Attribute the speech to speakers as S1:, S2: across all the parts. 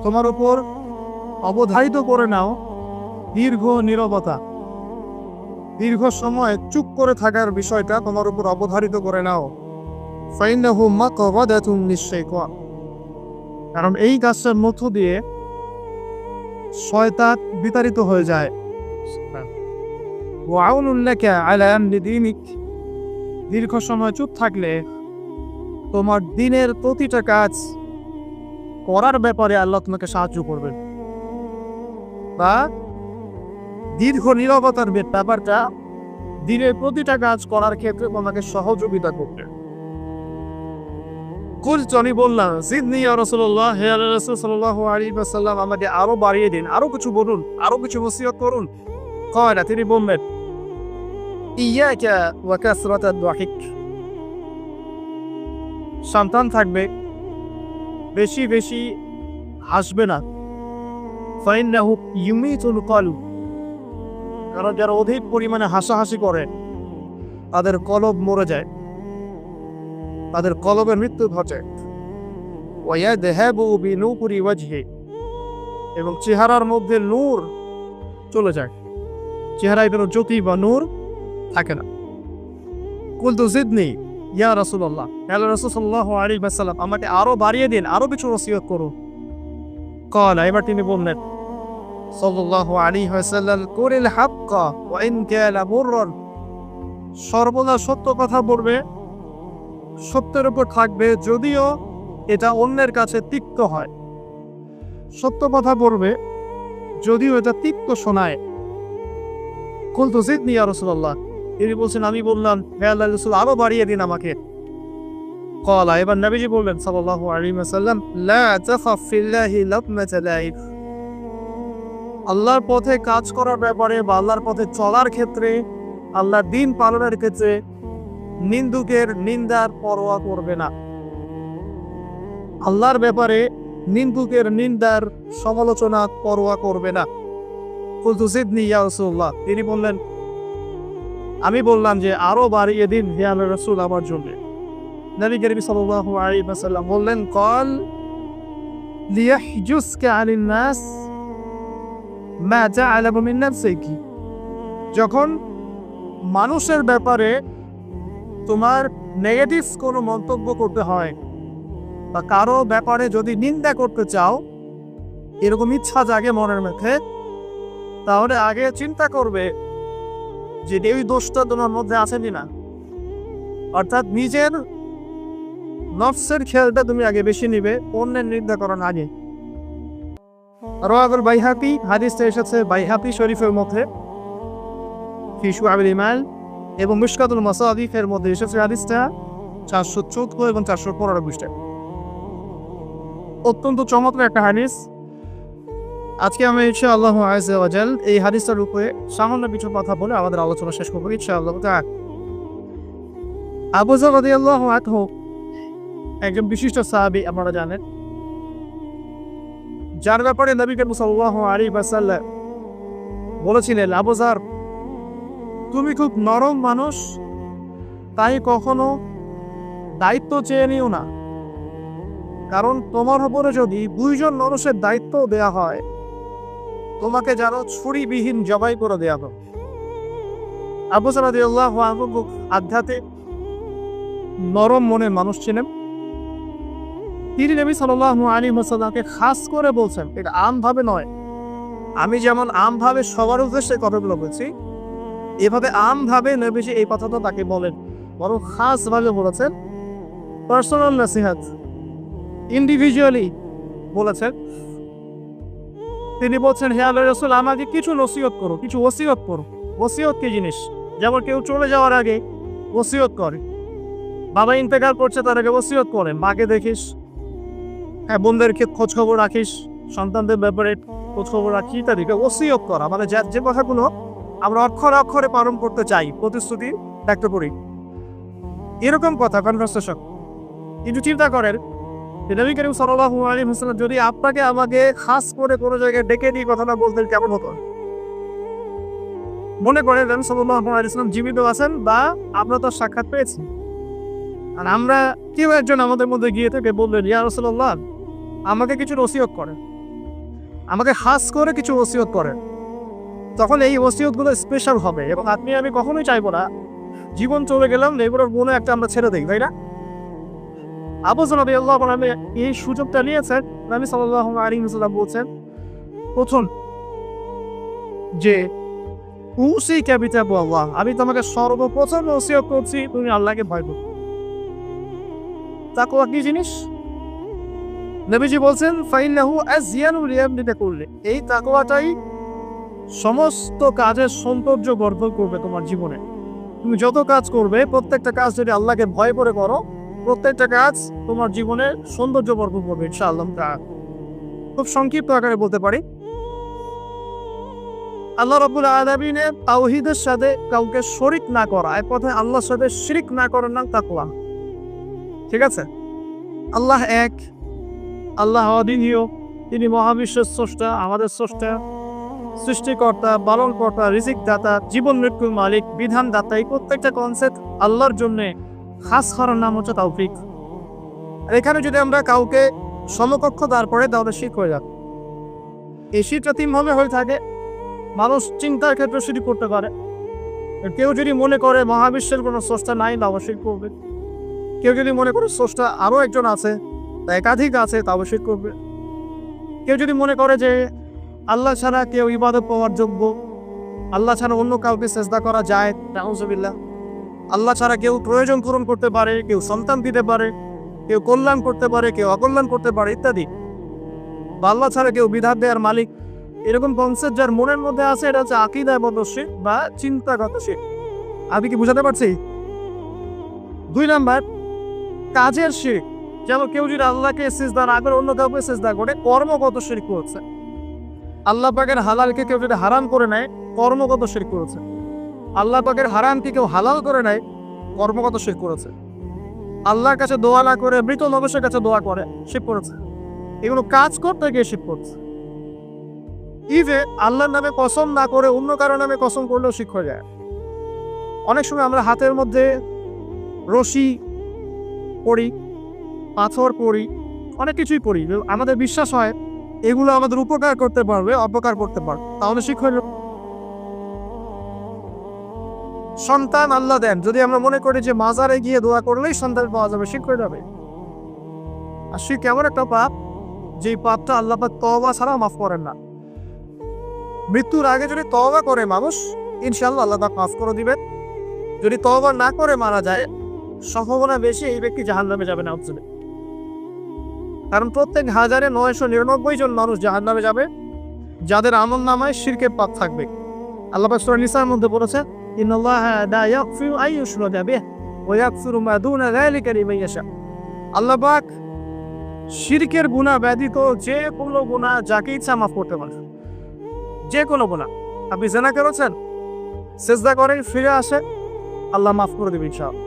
S1: তোমার উপর অবধারিত করে নাও দীর্ঘ নীরবতা, দীর্ঘ সময় চুপ করে থাকার বিষয়টা তোমার উপর অবধারিত করে নাও। ফাইন্নাহু মাকগাদাতুন লিশ-শাইতান, কারণ এই কাজটার মধ্য দিয়ে শয়তান বিতাড়িত হয়ে যায়। ওয়া আউনুন লাকা আলা আমরি দীনিক, দীর্ঘ সময় চুপ থাকলে তোমার দিনের প্রতিটা কাজ করার ব্যাপারে আল্লাহ তোমাকে সাহায্য করবেন, বা দীর্ঘ নীরবতার ব্যাপারটা দিনের প্রতিটা কাজ করার ক্ষেত্রে তোমাকে সহযোগিতা করবে। কুলতু, আমি বললাম, জিদনি ইয়া রাসূলুল্লাহ, হে আল্লাহর রাসূল সাল্লাল্লাহু আলাইহি ওয়াসাল্লাম, আমাকে আরো বাড়িয়ে দিন, আরো কিছু বলুন, আরো কিছু ওসিয়ত করুন। ক্বালা, তিনি বললেন, ইয়াকা ওয়া কাসরাতাদ দাহিক, সন্তান থাকবে, বেশি বেশি হাসবে না। ফাইন্নাহু ইউমিতুল কলব, কারণ যারা অধিক পরিমাণে হাসাহাসি করে তাদের কলব মরে যায়, তাদের কলবের মৃত্যু ঘটে। ওয়ায়াযহাবু বিনূরি ওয়াজহি, এবং চেহারার মধ্যে নূর চলে যায়, চেহারায় কোনো জ্যোতি বা নূর থাকে না। কুলতু জিদনি ইয়া রাসূলুল্লাহ, আল্লাহর রাসূল সাল্লাল্লাহু আলাইহি ওয়াসাল্লাম, আমাকে আরো বাড়িয়ে দিন, আরো কিছু ওসিয়ত করুন। ক্বালা, এবার তিনি বললেন সাল্লাল্লাহু আলাইহি ওয়াসাল্লাম, কুলিল হাক্কা ওয়া ইন কানা মুররান, সর্বদা সত্য কথা বলবে, সত্যের উপর থাকবে যদিও এটা অন্যের কাছে তিক্ত হয়। সত্য কথা বলবে যদিও এটা তিক্ত শোনায়। কুলতু জিদনি ইয়া রাসূলুল্লাহ, তিনি বলছেন, আমি বললাম, হে আল্লাহর রাসূল, আরো বাড়িয়ে দিন আমাকে। ক্বালা, এবার নবীজি বললেন সাল্লাল্লাহু আলাইহি ওয়াসাল্লাম, লা তাখাফ ফিল্লাহি লাতমাতা লাইফ, আল্লাহর পথে কাজ করার ব্যাপারে বা আল্লাহর পথে চলার ক্ষেত্রে, আল্লাহর দ্বীন পালনের ক্ষেত্রে নিন্দুকের নিন্দার পরোয়া করবে না। আল্লাহর ব্যাপারে নিন্দুকের নিন্দার সমালোচনা পরোয়া করবে না। কুলতু জিদনি ইয়া রাসূলুল্লাহ, তিনি বললেন, আমি বললাম যে আরো বাড়িয়ে দিন হে আল্লাহর রাসূল আমার জন্য। নবী করিম সাল্লাল্লাহু আলাইহি ওয়াসাল্লাম বললেন, ক্বাল লিয়াহজুসকা আনিন নাস মা তা'লামু মিন নাফসিকি, যখন মানুষের ব্যাপারে তোমার নেগেটিভ কোনো মন্তব্য করতে হয় বা কারো ব্যাপারে যদি নিন্দা করতে চাও, এরকম ইচ্ছা জাগে মনের মধ্যে, তাহলে আগে চিন্তা করবে যে এই দোষটা তোমার মধ্যে আছে কিনা। অর্থাৎ নিজের নফসের খেয়ালটা তুমি আগে বেশি নিবে অন্যের নিন্দা করার আগে। রাওয়াহুল বাইহাকি, হাদিসটা এসেছে বাইহাকি শরীফের মধ্যে ফি শুআবিল ঈমান, এবং মিশকাতুল মাসাবিহের মধ্যে এসেছে হাদিসটা 414 এবং 415 পৃষ্ঠায়। অত্যন্ত চমৎকার একটা হাদিস। আজকে আমি ইনশাআল্লাহ আযজা ওয়া জাল এই হাদিসটার উপরে সামান্য কিছু কথা বলে আমাদের আলোচনা শেষ করব ইনশাআল্লাহ তাআলা। আবু যর রাদিয়াল্লাহু আনহু একজন বিশিষ্ট সাহাবী, আপনারা জানেন, যার ব্যাপারে নবী করিম সাল্লাল্লাহু আলাইহি ওয়াসাল্লাম বলেছিলেন, আবু যর, তুমি খুব নরম মানুষ, তাই কখনো দায়িত্ব চেয়ে নিও না, কারণ তোমার উপরে যদি 2 জন মানুষের দায়িত্ব দেয়া হয়, তোমাকে যেন ছুরিবিহীন জবাই করে দেয়া হবে। আবু যর রাদিয়াল্লাহু আনহু আধ্যাত্মিক নরম মনের মানুষ ছিলেন। তিনি নবী সাল্লাল্লাহু আলাইহি ওয়াসাল্লামকে খাস করে বলছেন, এটা আমভাবে নয়, আমি যেমন আমভাবে সবার উদ্দেশ্যে কথাগুলো বলছি, এভাবে আমভাবে নবীজি এই কথাটা তাকে বলেন, বরং খাসভাবে বলেছেন, পার্সোনাল নসিহত, ইন্ডিভিজুয়ালি বলেছেন। তিনি বলছেন, হে আল্লাহর রাসূল, আমাকে কিছু নসিহত করো, কিছু ওসিয়ত করো। ওসিয়ত কি জিনিস? যেমন কেউ চলে যাওয়ার আগে ওসিয়ত করে, বাবা ইন্তেকাল করছে তার আগে ওসিয়ত করেন, মাকে দেখিস, হ্যাঁ, বোনদেরকে খোঁজ খবর রাখিস, সন্তানদের ব্যাপারে খোঁজ খবর রাখি, ইত্যাদি ওসিয়ত করা। মানে যে কথাগুলো আমরা অক্ষরে অক্ষরে পালন করতে চাই, প্রতিশ্রুতি ব্যক্ত করি, এরকম কথা কনভারসেশন। কিন্তু চিন্তা করেন, নবী করিম সাল্লাল্লাহু আলাইহি ওয়াসাল্লাম যদি আপনাকে আমাকে খাস করে কোনো জায়গায় ডেকে নিয়ে কথাটা বলতেন, কেমন হতো? মনে করেন নবী সাল্লাল্লাহু আলাইহি ওয়াসাল্লাম জীবিত আছেন বা আমরা তো সাক্ষাৎ পেয়েছি, আর আমরা কেউ একজন আমাদের মধ্যে গিয়ে থেকে বললেন, ইয়া রাসূলুল্লাহ, আমাকে কিছু নসিহত করেন, আমাকে খাস করে কিছু ওসিয়ত করেন, তখন এই ওসিয়তগুলো স্পেশাল হবে। এবং আপনি আমি কখনোই চাইবো না জীবন চলে গেলাম এগুলোর কোনো একটা আমরা ছেড়ে দিই, তাই না? আবু যর রাদিয়াল্লাহু আনহু এই সুযোগটা নিয়েছেন। নবী সাল্লাল্লাহু আলাইহি ওয়াসাল্লাম বলছেন প্রথম যে উসিকা বিতাকওয়াল্লাহ, আমি তোমাকে সর্বপ্রথম ওসিয়ত করছি তুমি আল্লাহকে ভয় করো। তাকওয়া কি জিনিস? নবীজি বলছেন ফাইন্নাহু আযয়ানু লিয়ামনিকা কুল্লি, এই তাকওয়াটাই সমস্ত কাজের সৌন্দর্য বর্ধন করবে তোমার জীবনে। তুমি যত কাজ করবে প্রত্যেকটা কাজ যদি আল্লাহকে ভয় করে করো, প্রত্যেকটা কাজ তোমার জীবনে সৌন্দর্য বর্ধন করবে ইনশাআল্লাহ। খুব সংক্ষিপ্ত আকারে বলতে পারি, আল্লাহ রাব্বুল আলামিনের তাওহীদের সাথে কাউকে শরীক না করা, এক কথায় আল্লাহর সাথে শিরক না করার নাম তাকওয়া। ঠিক আছে? আল্লাহ এক, আল্লাহ অদ্বিতীয়, তিনি মহাবিশ্বের স্রষ্টা, আমাদের স্রষ্টা, সৃষ্টিকর্তা, পালনকর্তা, রিজিক দাতা, জীবন মৃত্যুর মালিক, বিধান দাতা। এই প্রত্যেকটা কনসেপ্ট আল্লাহর জন্য খাস করার নাম হচ্ছে তাওফিক। আর এখানে যদি আমরা কাউকে সমকক্ষ দাঁড় করে তাহলে শিরক হয়ে যাবে। এই শিরকটা তিনভাবে হয়ে থাকে। মানুষ চিন্তার ক্ষেত্রে শিরক করতে পারে। কেউ যদি মনে করে মহাবিশ্বের কোনো স্রষ্টা নাই তাও শিরক করবে। কেউ যদি মনে করে স্রষ্টা আরও একজন আছে, একাধিক আছে, তাও শিরক করবে। কেউ যদি মনে করে যে আল্লাহ ছাড়া কেউ ইবাদত পাওয়ার যোগ্য, আল্লাহ ছাড়া অন্য কাউকে সেজদা করা যায়, নাউজুবিল্লাহ। আল্লাহ ছাড়া কেউ প্রয়োজন পূরণ করতে পারে, কেউ সন্তান দিতে পারে, কেউ কল্যাণ করতে পারে, কেউ অকল্যাণ করতে পারে ইত্যাদি, বা আল্লাহ ছাড়া কেউ বিধান দেওয়ার মালিক, এরকম কনসেপ্ট যার মনের মধ্যে আছে, এটা হচ্ছে আকীদাগত শিরক বা চিন্তাগত শিরক। আমি কি বুঝাতে পারছি? 2 নাম্বার কাজের শিরক। যেমন কেউ যদি আল্লাহকে সিজদা না করে অন্য কাউকে সিজদা করে, কর্মগত শিরক করছে। আল্লাহ পাকের হালালকে কেউ যদি হারাম করে নেয়, কর্মগত শিরক করেছে। আল্লাহ পাকের হারামকে কেউ হালাল করে নেয়, কর্মগত শিরক করেছে। আল্লাহর কাছে দোয়া না করে মৃত মানুষের কাছে দোয়া করে, শিরক করেছে। এগুলো কাজ করতে গিয়ে শিরক করছে। ইভে আল্লাহর নামে কসম না করে অন্য কারো নামে কসম করলেও শিরক হয়ে যায়। অনেক সময় আমরা হাতের মধ্যে রশি পড়ি, পাথর পড়ি, অনেক কিছুই পড়ি, আমাদের বিশ্বাস হয় এগুলো আমাদের উপকার করতে পারবে, অপকার করতে পারবে, তাহলে শিরক হয়ে যাবে। সন্তান আল্লাহ দেন, যদি আমরা মনে করি যে মাজারে গিয়ে দোয়া করলেই সন্তান পাওয়া যাবে, শিরক হয়ে যাবে। আর শিরক এমন একটা পাপ, যে পাপটা আল্লাহ পাক তওবা ছাড়া মাফ করেন না। মৃত্যুর আগে যদি তওবা করে মানুষ, ইনশাআল্লাহ আল্লাহ পাক মাফ করে দিবেন। যদি তওবা না করে মারা যায়, সম্ভাবনা বেশি এই ব্যক্তি জাহান্নামে যাবে না। কারণ প্রত্যেক 1999 জন মানুষ জাহান্নামে যাবে যাদের আমলনামায় শিরকের পাপ থাকবে। আল্লাহ পাক সূরা নিসার মধ্যে বলেছেন, ইন্নাল্লাহা লা ইয়াগফিরু আন ইউশরাকা বিহি ওয়া ইয়াগফিরু মা দুনা যালিকা লিমান ইয়াশা। আল্লাহ পাক শিরকের গুনাহ ব্যতীত যে কোনো গুনাহ যাকে ইচ্ছা মাফ করতে পারে। যে কোনো গুনাহ, আপনি জিনা করেছেন, সিজদা করেন, ফিরে আসে, আল্লাহ মাফ করে দেবে ইনশাআল্লাহ।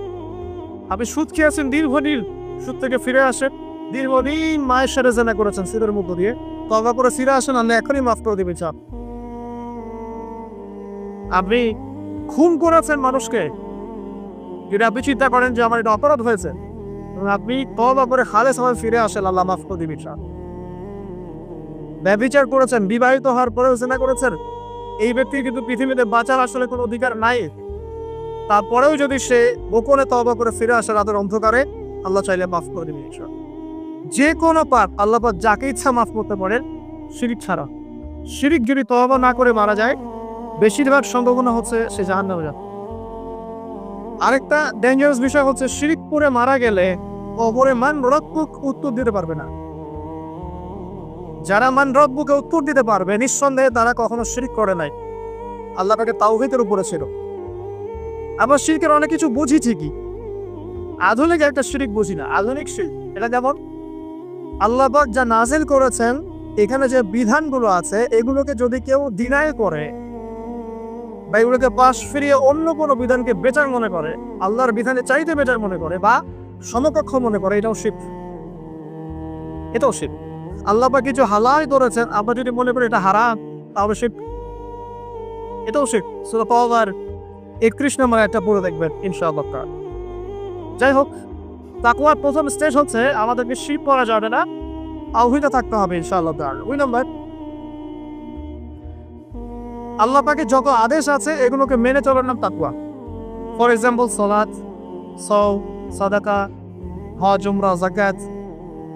S1: আপনি সুদ খেয়েছেন দীর্ঘদিন, সুদ থেকে ফিরে আসেন, দীর্ঘদিন মায়ের সাথে জিনা করেছেন সিদের মধ্য দিয়ে, তওবা করে ফিরে আসেন, আল্লাহ এখনই মাফ করে দেবে ইনশাআল্লাহ। আপনি খুন করেছেন মানুষকে, যদি আপনি চিন্তা করেন যে আমার এটা অপরাধ হয়েছে, আপনি তওবা করে খালেস ভাবে ফিরে আসেন, আল্লাহ মাফ করে দিবেন ইনশাআল্লাহ। ব্যভিচার করেছেন, বিবাহিত হওয়ার পরেও জিনা করেছেন, এই ব্যক্তির কিন্তু পৃথিবীতে বাঁচার আসলে কোনো অধিকার নাই। তারপরেও যদি সে গোপনে তওবা করে ফিরে আসে রাতের অন্ধকারে, আল্লাহ চাইলে মাফ করে দিবেন ইনশাআল্লাহ। যে কোনো পাপ আল্লাহ পাক যাকে ইচ্ছা মাফ করতে পারেন, শিরক ছাড়া। শিরক যদি তওবা না করে মারা যায়, বেশিরভাগ সম্ভাবনা হচ্ছে সে জাহান্নামে যাবে। আরেকটা ডেঞ্জারাস বিষয় হচ্ছে, শিরক করে মারা গেলে কবরে মান রব্বুক উত্তর দিতে পারবে না। যারা মান রব্বুকে উত্তর দিতে পারবে, নিঃসন্দেহে তারা কখনো শিরক করে নাই, আল্লাহ পাকের তাওহীদের উপরে ছিল। আবার শিরকের অনেক কিছু বুঝি ঠিকই, আধুনিক একটা শিরক বুঝি না। আধুনিক শিরক এটা যেমন আল্লাহ পাক যা নাজিল করেছেন, এখানে যে বিধানগুলো আছে, এগুলোকে যদি কেউ ডিনাই করে বা এগুলোকে পাশ ফিরিয়ে অন্য কোনো বিধানকে বেটার মনে করে, আল্লাহর বিধানে চাইতে বেটার মনে করে বা সমকক্ষ মনে করে, এটাও শিরক। এটাও শিরক। আল্লাহ পাক কিছু হালাল করেছেন, আমরা যদি মনে করি এটা হারাম, তাহলে শিরক, এটাও শিরক। সূরা তাওবার 31 নম্বর একটা পড়ে দেখবেন ইনশাআল্লাহ। যাই হোক, তাকওয়ার প্রথম স্টেজ হচ্ছে আমাদেরকে শিরক করা যাবে না, তাওহীদে থাকতে হবে ইনশাআল্লাহ। 2 নম্বর আল্লাহ পাকের যত আদেশ আছে এগুলোকে মেনে চলার নাম তাকওয়া। ফর এক্সাম্পল সালাত, সওম, সাদাকা, হজ, উমরা, যাকাত,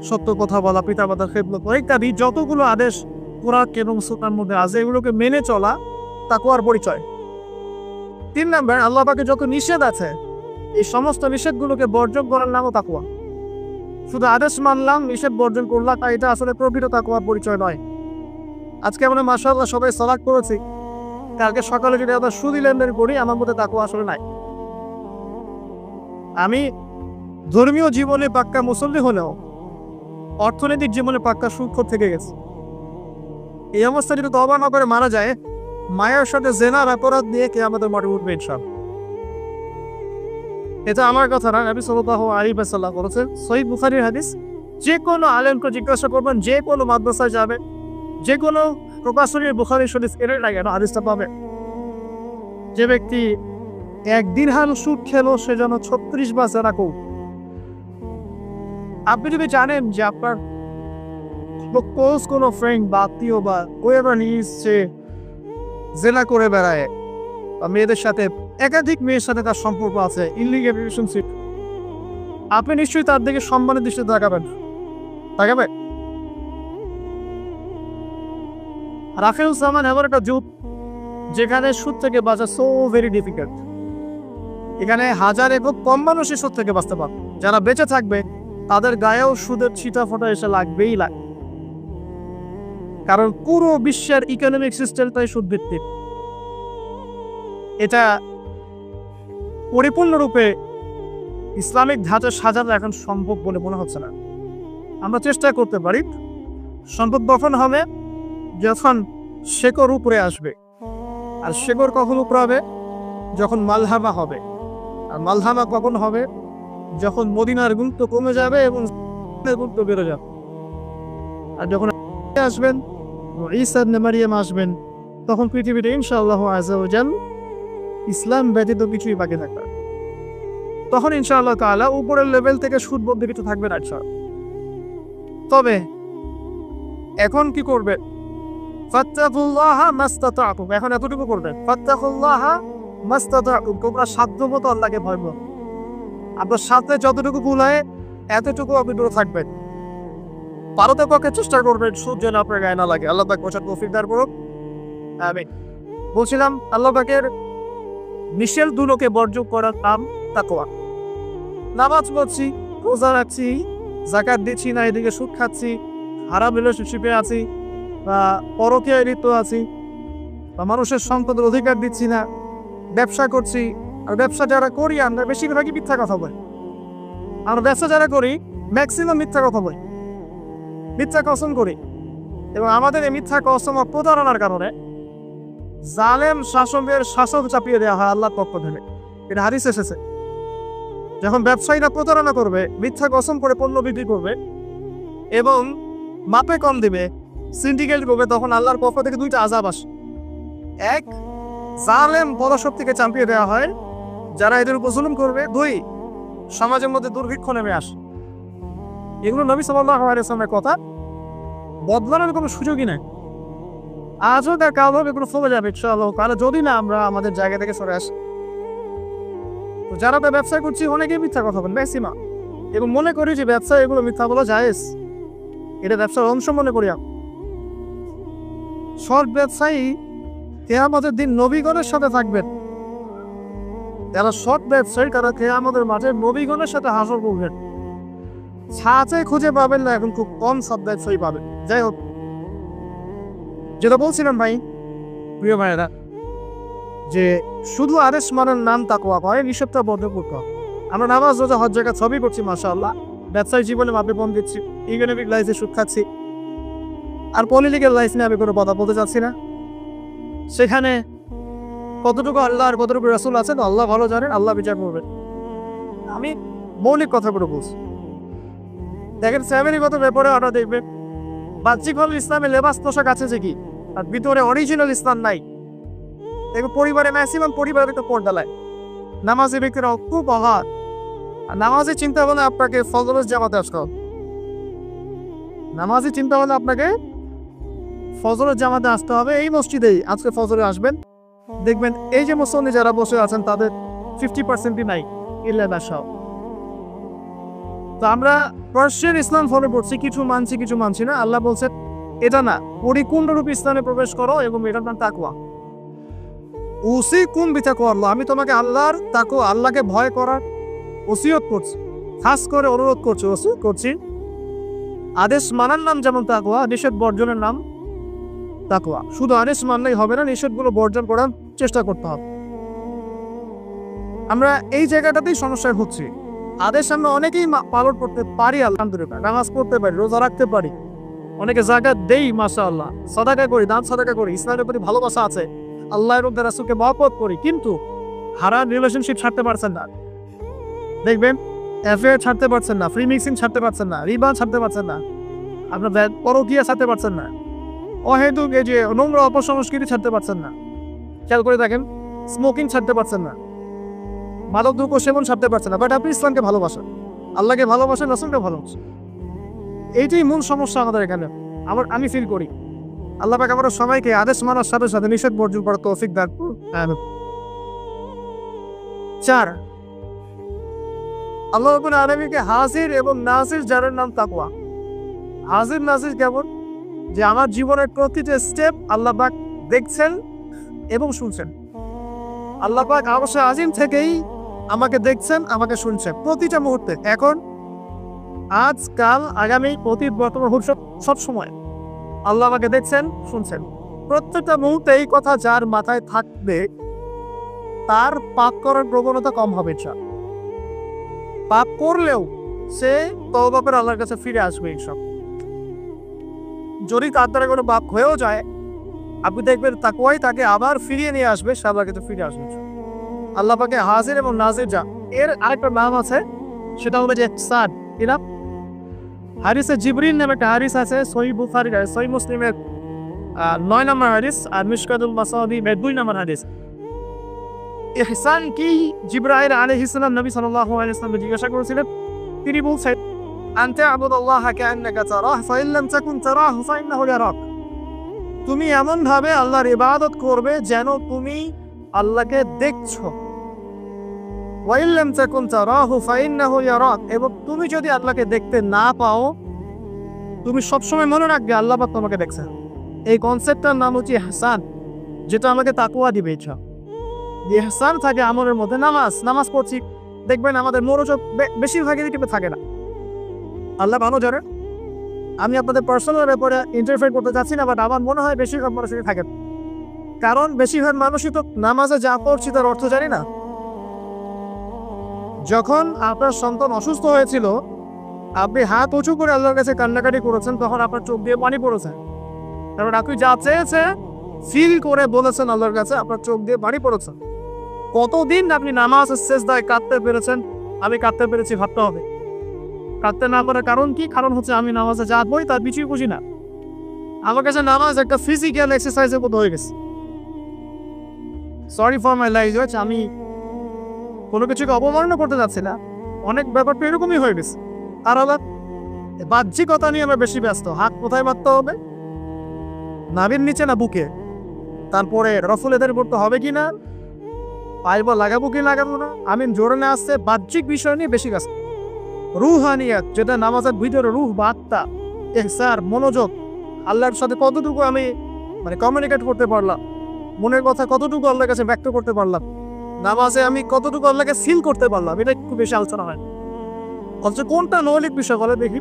S1: সত্য কথা বলা, পিতামাতার খেদমত ইত্যাদি যতগুলো আদেশ কোরআন এবং সুন্নাহর মধ্যে আছে এগুলোকে মেনে চলা তাকওয়ার পরিচয়। 3 নাম্বার, আল্লাহ পাকের যত নিষেধ আছে এই সমস্ত নিষেধগুলোকে বর্জন করার নামও তাকওয়া। শুধু আদেশ মানলাম, নিষেধ বর্জন করলাম, এটা আসলে প্রকৃত তাকওয়ার পরিচয় নয়। আজকে আমরা মাশাআল্লাহ সবাই সালাত করেছি, কালকে সকালে যদি আমরা সুদি লেনদেন করি আমার মধ্যে তাকওয়া আসলে নাই। আমি ধর্মীয় জীবনে পাক্কা মুসল্লি হলেও অর্থনৈতিক জীবনে পাক্কা সুদখোর থেকে গেছে। এই অবস্থা যদি তওবা না করে মারা যায়, মায়ের সাথে জেনার অপরাধ নিয়ে কিয়ামতের মাঠে উঠবে ইনশাআল্লাহ। এটা আমার কথা না, নবী সাল্লাল্লাহু আলাইহি ওয়াসাল্লাম বলেছেন, সহিহ বুখারীর হাদিস। যে কোনো আলেমকে জিজ্ঞাসা করবেন, যে কোনো মাদ্রাসায় যাবে, যে কোনো প্রকাশনী বুখারী শরীফ এর লাগে না হাদিসটা পাবে, যে ব্যক্তি 1 দিরহাম সুদ খেলো সে যেন 36 বার জেনা করবে। আপনি যদি জানেন যে আপনার ক্লোজ কোনো ফ্রেন্ড বা আত্মীয় বা whoever is সে জেনা করে বেড়ায় বা মেয়েদের সাথে একাধিক মেয়ের সাথে তার সম্পর্ক আছে, ইলিগাল রিলেশনশিপ, আপনি নিশ্চয়ই তার দিকে সম্মানের দৃষ্টিতে তাকাবেন। রাফেল সামান এমন একটা যুগ যেখানে সুদ থেকে বাঁচা সো ভেরি ডিফিকাল্ট। এখানে হাজারে খুব কম মানুষই সুদ থেকে বাঁচতে পারে। যারা বেঁচে থাকবে তাদের গায়েও সুদের ছিটা ফোটা এসে লাগবেই লাগে, কারণ পুরো বিশ্বের ইকোনমিক সিস্টেমটাই সুদ ভিত্তিক। এটা পরিপূর্ণরূপে ইসলামিক ধাঁচে সাজানো এখন সম্ভব বলে মনে হচ্ছে না। আমরা চেষ্টা করতে পারি, সম্ভব তখন হবে যখন শেকড় উপরে আসবে। আর শেকড় কখন উপরে হবে? যখন মালহামা হবে। আর মালহামা কখন হবে? যখন মদিনার গুরুত্ব কমে যাবে এবং গুরুত্ব বেড়ে যাবে। আর যখন আসবেন, ঈসা ইবনে মারইয়াম আসবেন, তখন পৃথিবীতে ইনশাআল্লাহ আযজা ওয়া জাল ইসলাম ব্যতীত কিছুই বাকি থাকবে না। তখন ইনশাআল্লাহ তাআলা উপরের লেভেল থেকে সুদ বলতে কিছু থাকবে না। তবে এখন কি করবে? ফাত্তাকুল্লাহা মাসতাতা'তুম, এখন এতটুকু করবেন, ফাত্তাকুল্লাহা মাসতাতা'তুম, তোমরা সাধ্যমতো আল্লাহকে ভয় করো। আপনার সাথে যতটুকু কুলায় এতটুকু আপনি দূরে থাকবেন। পারতে পক্ষে চেষ্টা করবেন সুদ যেন আপনার গায়ে না লাগে। আল্লাহ পাক বোঝার তৌফিক দান করুন, আমিন। বলছিলাম আল্লাহ পাকের নিষেধগুলোকে বর্জন করার নাম তাকওয়া। নামাজ পড়ছি, রোজা রাখছি, যাকাত দিচ্ছি না, এদিকে সুদ খাচ্ছি, হারাম রিলেশনশিপে আছি, বা পরকীয়ায় লিপ্ত আছি, বা মানুষের সম্পদের অধিকার দিচ্ছি না, ব্যবসা করছি। আর ব্যবসা যারা করি আমরা বেশিরভাগই মিথ্যা কথা বলি। আমরা ব্যবসা যারা করি ম্যাক্সিমাম মিথ্যা কথা বলি, মিথ্যা কসম করি। এবং আমাদের এই মিথ্যা কসম ও প্রতারণার কারণে জালেম শাসকের শাসন চাপিয়ে দেওয়া হয় আল্লাহর পক্ষ থেকে। এটা হাদিস এসেছে, যখন ব্যবসায়ীরা প্রতারণা করবে, মিথ্যা কসম করে পণ্য বিক্রি করবে এবং মাপে কম দিবে, সিন্ডিকেট করবে, তখন আল্লাহর পক্ষ থেকে 2টা আযাব আসে। এক, জালেম পদশক্তিকে চাপিয়ে দেওয়া হয় যারা এদের উপর জুলুম করবে। 2, সমাজের মধ্যে দুর্ভিক্ষ নেমে আসে। এগুলো নবী সাল্লাল্লাহু আলাইহি ওয়াসাল্লামের কথা, বদলানোর কোনো সুযোগই নাই। আজও তার কাল হবে, এগুলো ফলে যাবে ইনশাআল্লাহ, কারণ যদি না আমরা আমাদের জায়গা থেকে সরে আসি। তো যারা ব্যবসা করছি অনেকেই মিথ্যা কথা বলেন, ম্যাক্সিমাম, এবং মনে করি যে ব্যবসা এগুলো মিথ্যা বলা জায়েজ, এটা ব্যবসার অংশ মনে করি। সৎ ব্যবসায়ী কিয়ামতের দিন নবীগণের সাথে থাকবেন। যারা সৎ ব্যবসায়ী তারা কিয়ামতের মাঠে নবীগণের সাথে হাসর করবেন। ছাঁচে খুঁজে পাবেন না, এখন খুব কম সৎ ব্যবসায়ী পাবেন। যাই হোক, যেটা বলছিলাম ভাই, প্রিয় ভাইয়েরা, যে শুধু আদেশ মানার নাম তাকওয়া হয়, নিষেধটা বন্ধ করতে হবে। আমরা নামাজ, রোজা, হজ, যাকাত সবই করছি মাশাআল্লাহ, ব্যবসায়িক জীবনে মাপে কম দিচ্ছি, ইকোনমিক লাইফে সুদ খাচ্ছি, আর পলিটিক্যাল লাইফ নিয়ে আমি কোনো কথা বলতে চাচ্ছি না। সেখানে কতটুকু আল্লাহ আর কতটুকু রাসূল আছেন আল্লাহ ভালো জানেন, আল্লাহ বিচার করবেন। আমি মৌলিক কথাগুলো বলছি। দেখেন, ফ্যামিলিগত ব্যাপারে আমরা দেখবেন বাহ্যিকভাবে ইসলামের লেবাস পোশাক আছে যে কি, আর ভিতরে অরিজিনাল ইসলাম নাই। দেখবেন পরিবারে ম্যাক্সিমাম পরিবারে তো পর্দালায় নামাজি ব্যক্তিরা খুব অভাব। আর নামাজি চিন্তা ভাবনা আপনাকে ফজরের জামাতে আসতে হবে। নামাজি চিন্তা ভাবনা আপনাকে ফজরের জামাতে আসতে হবে এই মসজিদেই। আজকে ফজরে আসবেন, দেখবেন এই যে মুসল্লি যারা বসে আছেন তাদের 50%ই নাই ইল্লা বাসাও। তো আমরা পার্সিয়ান ইসলাম ফলো করছি, কিছু মানছি কিছু মানছি না। আল্লাহ বলছেন এটা না, পরিপূর্ণরূপে ইসলামে প্রবেশ করো এবং এটার নাম তাকওয়া। উসিকুম বিতাকওয়া আল্লাহ, আমি তোমাকে আল্লাহর তাকওয়া, আল্লাহকে ভয় করার ওসিয়ত করছি, খাস করে অনুরোধ করছি, ওসিয়ত করছি। আদেশ মানার নাম যেমন তাকওয়া, নিষেধ বর্জনের নাম তাকওয়া। শুধু আদেশ মানলেই হবে না, নিষেধগুলো বর্জন করার চেষ্টা করতে হবে। আমরা এই জায়গাটাতেই সমস্যায় হচ্ছি। আদেশ আমরা অনেকেই পালন করতে পারি, আলহামদুলিল্লাহ, নামাজ পড়তে পারি, রোজা রাখতে পারি, অনেকে যাকাত দেই, মাশাআল্লাহ, সাদাকা করি, দান সাদাকা করি, ইসলামের প্রতি ভালোবাসা আছে, আল্লাহ এবং তার রাসূলকে মহব্বত করি, কিন্তু হারাম রিলেশনশিপ ছাড়তে পারছেন না। দেখবেন অ্যাফেয়ার ছাড়তে পারছেন না, ফ্রি মিক্সিং ছাড়তে পারছেন না, রিবা ছাড়তে পারছেন না, আপনার পরকীয়া ছাড়তে পারছেন না, অহেতুক এই যে নোংরা অপসংস্কৃতি ছাড়তে পারছেন না। খেয়াল করে দেখেন, স্মোকিং ছাড়তে পারছেন না, মাদক দ্রব্য সেবন ছাড়তে পারছেন না, বাট আপনি ইসলামকে ভালোবাসেন, আল্লাহকে ভালোবাসেন, রাসূলকে ভালোবাসেন। এইটাই মূল সমস্যা আমাদের এখানে। আমি ফিল করি আল্লাহ পাক আমাদের সবাইকে আদেশ মানার সাথে সাথে নিষেধ বর্জন করার তৌফিক দান করুন। 4, আল্লাহ রাব্বুল আলামিনকে হাজির এবং নাজির যার নাম তাকওয়া। হাজির নাজির কেমন? যে আমার জীবনের প্রতিটা স্টেপ আল্লাহ পাক দেখছেন এবং শুনছেন। আল্লাহ পাক আরশে আজিম থেকেই আমাকে দেখছেন, আমাকে শুনছেন প্রতিটা মুহূর্তে, এখন, আজ, কাল, আগামী, অতীত, বর্তমান, ভবিষ্যৎ, সব সময় আল্লাহ আমাকে দেখছেন, শুনছেন। প্রত্যেকটা মুহূর্তে এই কথা যার মাথায় থাকবে তার পাপ করার প্রবণতা কম হবে। পাপ করলেও সে তওবা করে আল্লাহর কাছে ফিরে আসবে। এইসব যদি তার দ্বারা কোনো পাপ হয়েও যায়, আপনি দেখবেন তাকওয়াই তাকে আবার ফিরিয়ে নিয়ে আসবে, সে আল্লাহর কাছে ফিরে আসবে। আল্লাহ পাকে হাজির এবং নাজির যা, এর আরেকটা নাম আছে, সেটা হলো যে ইহসান। কিনা হাদিসে জিবরিল নামে একটা হাদিস আছে, সহিহ বুখারী, সহিহ মুসলিমের 9 নম্বর হাদিস, আর মিশকাতুল মাসাবি 2 নম্বর হাদিস। ইহসান কি? জিবরাইল আলাইহিস সালাম নবী সাল্লাল্লাহু আলাইহি ওয়াসাল্লাম জিজ্ঞাসা করেছিলেন। তিনি বলছেন, আনতা আবুদুল্লাহ কাআন্নাকা তারাহু ফাইন লাম তাকুন তারাহু ফাইন্নাহু ইয়ারাক। তুমি এমন ভাবে আল্লাহর ইবাদত করবে যেন তুমি আল্লাহকে দেখছো। ওয়াইন লাম তাকুন তারাহু ফাইন্নাহু ইয়ারাক, এবং তুমি যদি আল্লাহকে দেখতে না পাও, তুমি সবসময় মনে রাখবে আল্লাহ পাক তোমাকে দেখছেন। এই কনসেপ্টটার নাম হচ্ছে ইহসান, যেটা আমাকে তাকওয়া দিবে। ইচ্ছা ইহসান থাকে আমলের মধ্যে। নামাজ পড়ছি, দেখবেন আমাদের মনোযোগ বেশিরভাগই দিকে থাকে না। আল্লাহ ভালো জানে, আমি আপনাদের পার্সোনাল ব্যাপারে ইন্টারফেয়ার করতে চাচ্ছি না, বাট আমার মনে হয় বেশিরভাগ মানুষই থাকে, কারণ বেশিরভাগ মানুষই তো নামাজে যা পড়ছি তার অর্থ জানি না। যখন আপনার সন্তান অসুস্থ হয়েছিল, আপনি হাত উঁচু করে আল্লাহর কাছে কান্নাকাটি করেছেন, তখন আপনার চোখ দিয়ে পানি পড়েছে, কারণ আপনি যা চেয়েছে ফিল করে বলেছেন আল্লাহর কাছে, আপনার চোখ দিয়ে পানি পড়েছে। কতদিন আপনি নামাজ সেজদায় কাঁদতে পেরেছেন? আমি কাঁদতে পেরেছি, ভাবতে হবে। কাঁদতে না পারার কারণ কি? কারণ হচ্ছে আমি নামাজে যা বই তার কিছুই বুঝি না। আমার কাছে নামাজ একটা ফিজিক্যাল এক্সারসাইজের মতো হয়ে গেছে। সরি ফর মাই ল্যাঙ্গুয়েজ, আমি কোনো কিছুকে অবমাননা করতে যাচ্ছি না, অনেক ব্যাপারটা এরকমই হয়ে গেছে। আর আবার বাহ্যিকতা নিয়ে আমরা বেশি ব্যস্ত। হাত কোথায় বাঁধতে হবে? নাভির নিচে না বুকে? তারপরে রফুল এদের করতে হবে কি না, পাইব লাগাবো কি লাগাবো না, আমি জোরে না আসছে, বাহ্যিক বিষয় নিয়ে বেশি ব্যস্ত। রুহানিয়াত, যেটা নামাজের ভিতরে রুহ বা আত্মা, ইহসান, মনোযোগ, আল্লাহর সাথে কতটুকু আমি কমিউনিকেট করতে পারলাম, মনের কথা কতটুকু আল্লাহর কাছে ব্যক্ত করতে পারলাম, নামাজে আমি কতটুকু আল্লাহকে ফিল করতে পারলাম, এটা খুব বেশি আলোচনা হয়। অথচ কোনটা মৌলিক বিষয় বলে দেখি?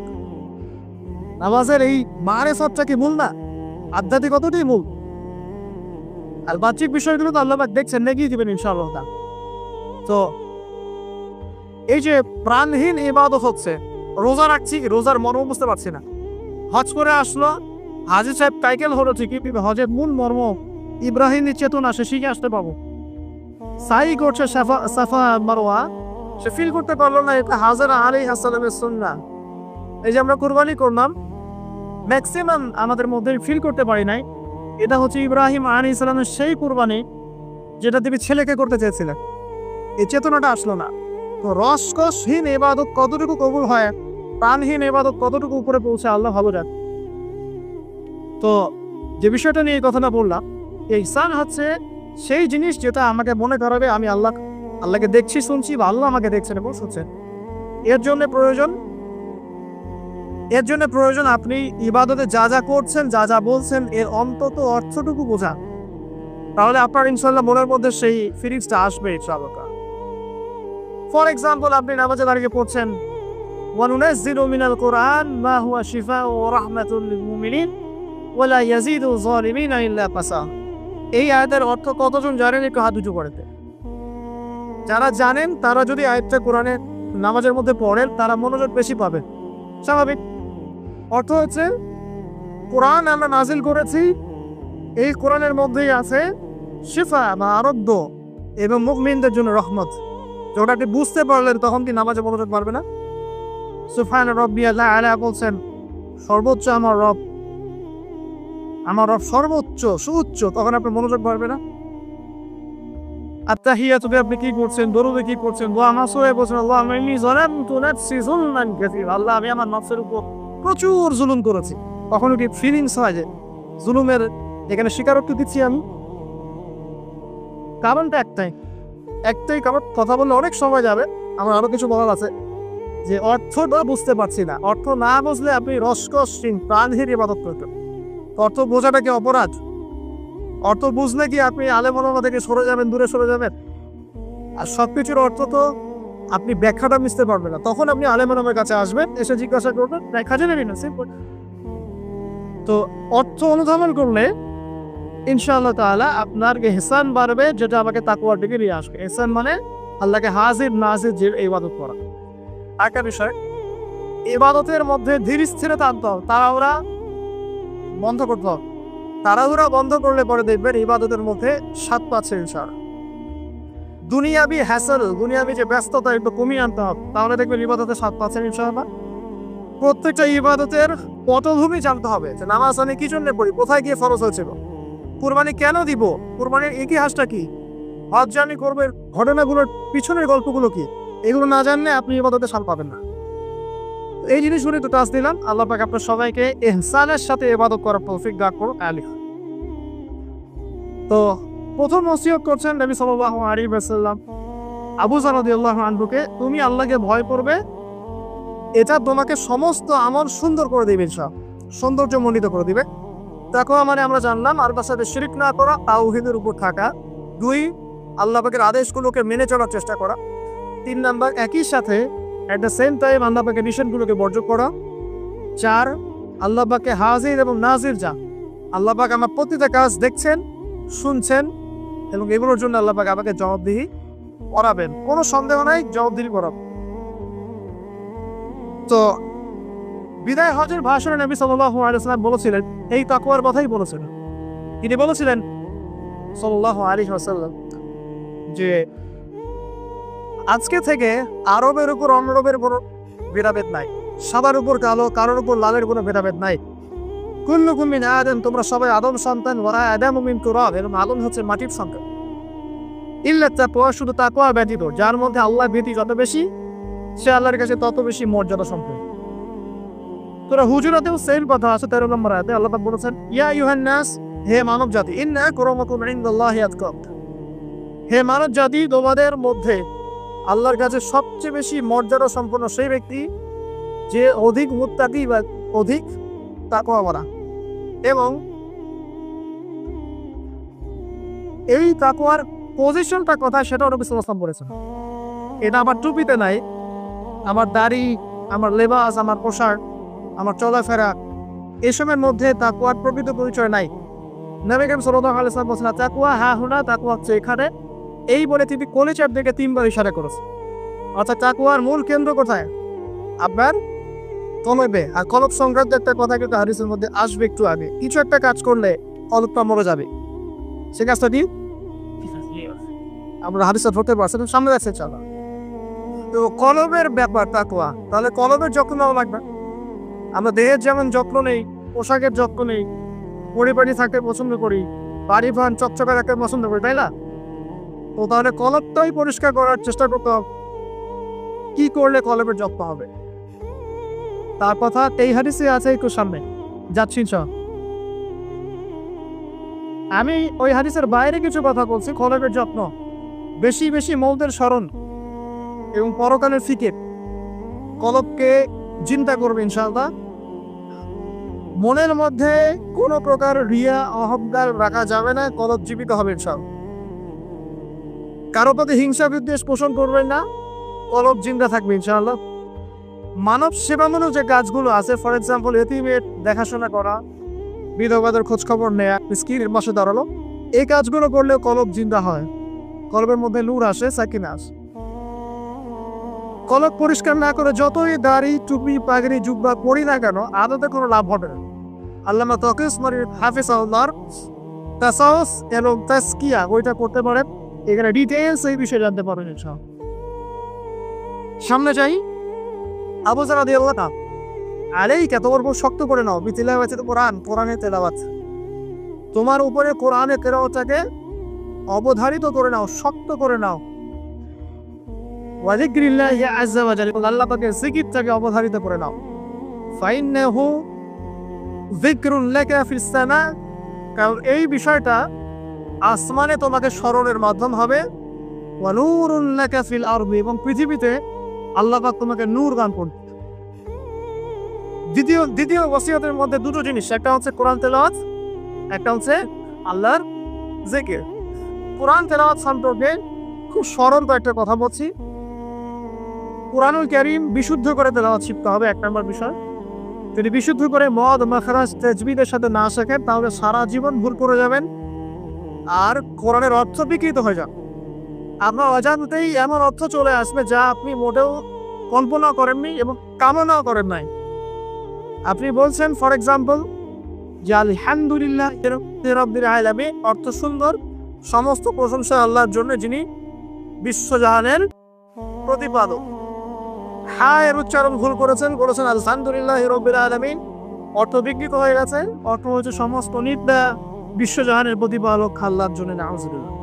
S1: নামাজের এই মারেফতটা কি মূল না? আধ্যাত্মিকতাটাই মূল। আর বাহ্যিক বিষয়গুলো তো আল্লাহ পাক দেখছেন, নেগিয়ে দিবেন ইনশাআল্লাহ। তো এই যে প্রাণহীন ইবাদত হচ্ছে, রোজা রাখছি, রোজার মর্ম বুঝতে পারছি না। হজ করে আসলো, হাজি সাহেব টাইটেল হলো ঠিকই, হজের মূল মর্ম ইব্রাহিমের চেতনা সে শিখে আসতে পাবো। সাই করছে সাফা মারওয়া, সে ফিল করতে পারলো না এটা হাজরা আলাইহিস সালামের সুন্নাহ। এই যে আমরা কুরবানি করলাম, ম্যাক্সিমাম আমাদের মধ্যে ফিল করতে পারি নাই এটা হচ্ছে ইব্রাহিম আলাইহিস সালামের সেই কুরবানি যেটা তিনি ছেলেকে করতে চেয়েছিলেন। এই চেতনাটা আসলো না। তো রসকসহীন ইবাদত কতটুকু কবুল হয়, প্রাণহীন ইবাদত কতটুকু উপরে পৌঁছে, আল্লাহ ভালো জানে। তো যে বিষয়টা নিয়ে এই কথাটা বললাম, ইহসান হচ্ছে সেই জিনিস যেটা আমাকে মনে করাবে আমি আল্লাহকে দেখছি, শুনছি, বা আল্লাহ আমাকে দেখছেন এবং শুনছেন। এর জন্য প্রয়োজন আপনি ইবাদতে যা যা করছেন, যা যা বলছেন, এর অন্তত অর্থটুকু বোঝা। তাহলে আপনার ইনশাআল্লাহ মনের মধ্যে সেই ফিলিংসটা আসবে ইনশাআল্লাহ। ফর এক্সাম্পল, আপনি নামাজে দাঁড়িয়ে পড়ছেন ওয়ানুনাজ্জিলু মিনাল কুরআন মা হুয়া শিফাউ ওয়া রাহমাতুল লিল মুমিনিন ওয়া লা ইয়াজিদু যালিমিনা ইল্লা ফাসা। এই আয়াতের অর্থ কতজন জানেন? একটু হাত উঁচু করে দেন। যারা জানেন তারা যদি আয়াতটা কোরআনে নামাজের মধ্যে পড়েন, তারা মনোযোগ বেশি পাবেন। স্বাভাবিক। অর্থ হচ্ছে কোরআন আমরা নাজিল করেছি, এই কোরআনের মধ্যেই আছে শিফা বা আরোগ্য এবং মুমিনদের জন্য রহমত। যখন আপনি বুঝতে পারলেন তখন কি নামাজে মনোযোগ পারবে না? সুবহান রাব্বিয়াল আলা বলছেন, সর্বোচ্চ আমার রব সর্বোচ্চ সুউচ্চ, তখন আপনি মনোযোগ পারবে না? আত্তাহিয়াতুতে আপনি কি করছেন, দরুদে কি করছেন, দোয়া মাসুয়ে বলছেন আল্লাহুম্মা ইন্নী যালামতু নাফসি যুলমান কাসীরা, আল্লাহ আমি আমার নফসের উপর প্রচুর জুলুম করেছি। কখনো কি ফিলিংস হয় যে জুলুমের এখানে স্বীকারোক্তি দিচ্ছি আমি? কারণটা একটাই কারণ। কথা বললে অনেক সময় যাবে, আমার আরো কিছু বলার আছে, যে অর্থটা বুঝতে পারছি না। অর্থ না বুঝলে আপনি রসকসহীন প্রাণহীন ইবাদত করতেন। অর্থ বোঝাটা কি অপরাধ? অর্থ বুঝলে কি আপনি আলেম ওলামা থেকে সরে যাবেন, দূরে সরে যাবেন? আর সবকিছুর অর্থ তো আপনি ব্যাখ্যাটা মিশতে পারবেন না। তখন আপনি আলেম ওলামার কাছে আসবেন, এসে জিজ্ঞাসা করবেন, ব্যাখ্যা জেনে নিন। সিম্পল। তো অর্থ অনুধাবন করলে ইনশাআল্লাহ তাআলা আপনার ইহসান বাড়বে, যেটা আমাকে তাকওয়ার দিকে নিয়ে আসবে। ইহসান মানে আল্লাহকে হাজির নাজির যে ইবাদত করা। একটা বিষয়, ইবাদতের মধ্যে ধীর স্থিরতা আনতে হবে, তাড়াহুড়া বন্ধ করতে হবে। তাড়াহুড়া বন্ধ করলে পরে দেখবেন ইবাদতের মধ্যে স্বাদ পাচ্ছে ইনশাআল্লাহ। দুনিয়াবি হ্যাসেল, দুনিয়াবি যে ব্যস্ততা একটু কমিয়ে আনতে হবে, তাহলে দেখবেন ইবাদতের স্বাদ পাচ্ছেন ইনশাআল্লাহ। প্রত্যেকটা ইবাদতের পটভূমি জানতে হবে, যে নামাজ আমি কি জন্য পড়ি, কোথায় গিয়ে ফরজ হয়েছিল, কুরবানি কেন দিব, কুরবানির ইতিহাসটা কি, হজ যে আমি করবেন ঘটনাগুলোর পিছনের গল্পগুলো কি, এগুলো না জানলে আপনি ইবাদতে স্বাদ পাবেন না। এই জিনিসগুলো তো টাচ দিলাম। আল্লাহ পাক আপনার সবাইকে ইহসানের সাথে ইবাদত করার তৌফিক দান করুন। আমিন। তো প্রথম ওসিয়ত করছেন নবী সাল্লাল্লাহু আলাইহি ওয়াসাল্লাম আবু যর রাদিয়াল্লাহু আনহুকে, তুমি আল্লাহকে ভয় করবে, এটা তোমাকে সমস্ত আমল সুন্দর করে দিবে, সৌন্দর্যমণ্ডিত করে দিবে। তাকওয়া মানে আমরা জানলাম আল্লাহর সাথে শিরক না করা, তাওহীদের উপর থাকা। 2, আল্লাহ পাকের আদেশগুলোকে মেনে চলার চেষ্টা করা। 3 নাম্বার, একই সাথে এট দ্য সেম টাইম আল্লাহ পাকের নিষেধগুলোকে বর্জন করা। 4, আল্লাহ পাকে হাজির এবং নাজির যা, আল্লাহ পাক আমার প্রতিটা কাজ দেখছেন, শুনছেন, এবং এগুলোর জন্য আল্লাহ পাক আমাকে জবাবদিহি করাবেন। কোনো সন্দেহ নাই, জবাবদিহি করাবেন। তো বিদায় হজের ভাষণে নবী সাল্লাল্লাহু আলাইহি ওয়াসাল্লাম বলেছিলেন, এই তাকওয়ার কথাই বলেছিলেন। তিনি বলেছিলেন সাল্লাল্লাহু আলাইহি ওয়াসাল্লাম যে আজকে থেকে আরবের উপর অনরবের কোনো ভেদাভেদ নাই, সাদার উপর কালো, কালোর উপর লালের কোনো ভেদাভেদ নাই। কুল্লুকুম মিন আদম, তোমরা সবাই আদম সন্তান, ওয়া আদামু মিন তুরাব, এবং আদম হচ্ছে মাটির সন্তান। ইল্লা তাকওয়া, শুধু তাকওয়া ব্যতীত, যার মধ্যে আল্লাহ ভীতি যত বেশি, সে আল্লাহর কাছে তত বেশি মর্যাদা সম্পন্ন। সূরা হুজুরাতেও সেম কথা আছে, 13 নম্বর আয়াতে আল্লাহ পাক বলেছেন, ইয়া আইয়ুহান নাস, হে মানব জাতি, ইন্না আকরামাকুম ইনদাল্লাহি আতকাকুম, হে মানব জাতি, তোমাদের মধ্যে আল্লাহর কাছে সবচেয়ে বেশি মর্যাদা সম্পন্ন সেই ব্যক্তি যে অধিক মুত্তাকি বা অধিক তাকওয়াওয়ালা। এবং এই তাকওয়ার পজিশনটা কোথায় সেটাও নবী সাল্লাল্লাহু আলাইহি ওয়াসাল্লাম বলেছেন। এটা আমার টুপিতে নাই, আমার দাড়ি, আমার লেবাস, আমার পোশাক, আমার চলাফেরা, এসবের মধ্যে তাকওয়ার প্রকৃত পরিচয় নাই। নবী করিম সাল্লাল্লাহু আলাইহি ওয়াসাল্লাম বলেছেন, তাকওয়া হা হুনা, তাকওয়া হচ্ছে এখানে। এই বলে তিনি কলিজার দিকে 3 বার ইশারা করেছেন। অর্থাৎ তাকওয়ার মূল কেন্দ্র কোথায়? আপনার কলবে। আর কলব সংক্রান্ত একটা কথা কিন্তু হাদিসের মধ্যে আসবে একটু আগে। কিছু একটা কাজ করলে কলবটা মরে যাবে, সে কাজটা কি? আমরা হাদিসে ধরতে পারছেন, সামনে আছে চলো। তো কলবের ব্যাপার তাকওয়া, তাহলে কলবের যত্ন নেওয়া লাগবে। আমরা দেহের যেমন যত্ন নেই, পোশাকের যত্ন নেই, পরিপাটি থাকতে পছন্দ করি, বাড়ি ভান চকচকে রাখতে পছন্দ করি, তাই না? তো তাহলে কলবটাই পরিষ্কার করার চেষ্টা করতে হবে। কি করলে কলবের যত্ন হবে তার কথা এই হাদিসে আছে, একটু সামনে যাচ্ছি। আমি ওই হাদিসের বাইরে কিছু কথা বলছি। কলবের যত্ন, বেশি বেশি মৌতের স্মরণ এবং পরকালের ফিকির। কলবকে চিন্তা করবে ইনশাআল্লাহ। মনের মধ্যে কোনো প্রকার রিয়া অহংকার রাখা যাবে না, কলব জীবিত হবে ইনশাআল্লাহ। কারো প্রতি হিংসা বিদ্বেষ পোষণ করবেন না, কলব জিন্দা থাকবে ইনশাআল্লাহ। মানব সেবামূলক যে কাজগুলো আছে, ফর এক্সাম্পল এতিমের দেখাশোনা করা, বিধবাদের খোঁজ খবর নেয়া, মিসকিনের পাশে দাঁড়ানো, এই কাজগুলো করলে কলব জিন্দা হয়, কলবের মধ্যে নূর আসে, সাকিনা আসে। কলব পরিষ্কার না করে যতই দাড়ি টুপি পাগড়ি জুব্বা পরি না কেন, আদতে কোনো লাভ হবে না। আল্লামা তকিউসমানি হাফিজাহুল্লাহর তাসাউস এবং তাসকিয়া ওইটা করতে পারেন, এখানে ডিটেইলস এই বিষয়ে জানতে পারবেন ইনশাআল্লাহ। সামনে যাই। আবু যর রাদিয়াল্লাহু তাআলা আলাইকা, তোমার উপর শক্ত করে নাও, বিতিলাওয়াতিল কোরআন, কোরআনের তেলাওয়াত। তোমার উপরে কোরআনের তেলাওয়াতটাকে অবধারিত করে নাও, শক্ত করে নাও। ওয়া যিকরিল্লাহি আযজা ওয়া জাল্লা, আল্লাহ পাকের জিকিরটাকে অবধারিত করে নাও। ফাইন্নাহু যিকরুন লাকা ফিস সামা, কারণ এই বিষয়টা আসমানে তোমাকে স্মরণের মাধ্যম হবে। ওয়া নূরুন লাকা ফিল আরদি, এবং পৃথিবীতে আল্লাহ পাক তোমাকে নূর দান করবে। দ্বিতীয় ওসিয়তের মধ্যে দুটো জিনিস, একটা হচ্ছে কোরআন তেলাওয়াত, একটা হচ্ছে আল্লাহর জিকির। কোরআন তেলাওয়াত সম্পর্কে খুব সরল একটা কথা বলছি। কোরআনুল কারীম বিশুদ্ধ করে তেলাওয়াত শিখতে হবে, এক নম্বর বিষয়। যদি বিশুদ্ধ করে মদ মাখরাজ তাজবিদের সাথে না শেখেন, তাহলে সারা জীবন ভুল করে যাবেন আর কোরআনের অর্থ বিকৃত হয়ে যাবে। আপনার অজান্তেই এমন অর্থ চলে আসবে যা আপনি মোটেও কল্পনা করেননি এবং কামনাও করেন নাই। আপনি বলছেন ফর এক্সাম্পল যে আলহামদুলিল্লাহ রাব্বিল আলামিন, অর্থ সুন্দর, সমস্ত প্রশংসা আল্লাহর জন্য যিনি বিশ্বজাহানের প্রতিপালক। হা এর উচ্চারণ ভুল করেছেন, বলেছেন আলহামদুলিল্লাহ রাব্বিল আলামিন, অর্থ বিকৃত হয়ে গেছে। অর্থ হচ্ছে সমস্ত নিন্দা বিশ্বজাহানের প্রতিপালক আল্লাহর জন্য, নাউজুবিল্লাহ।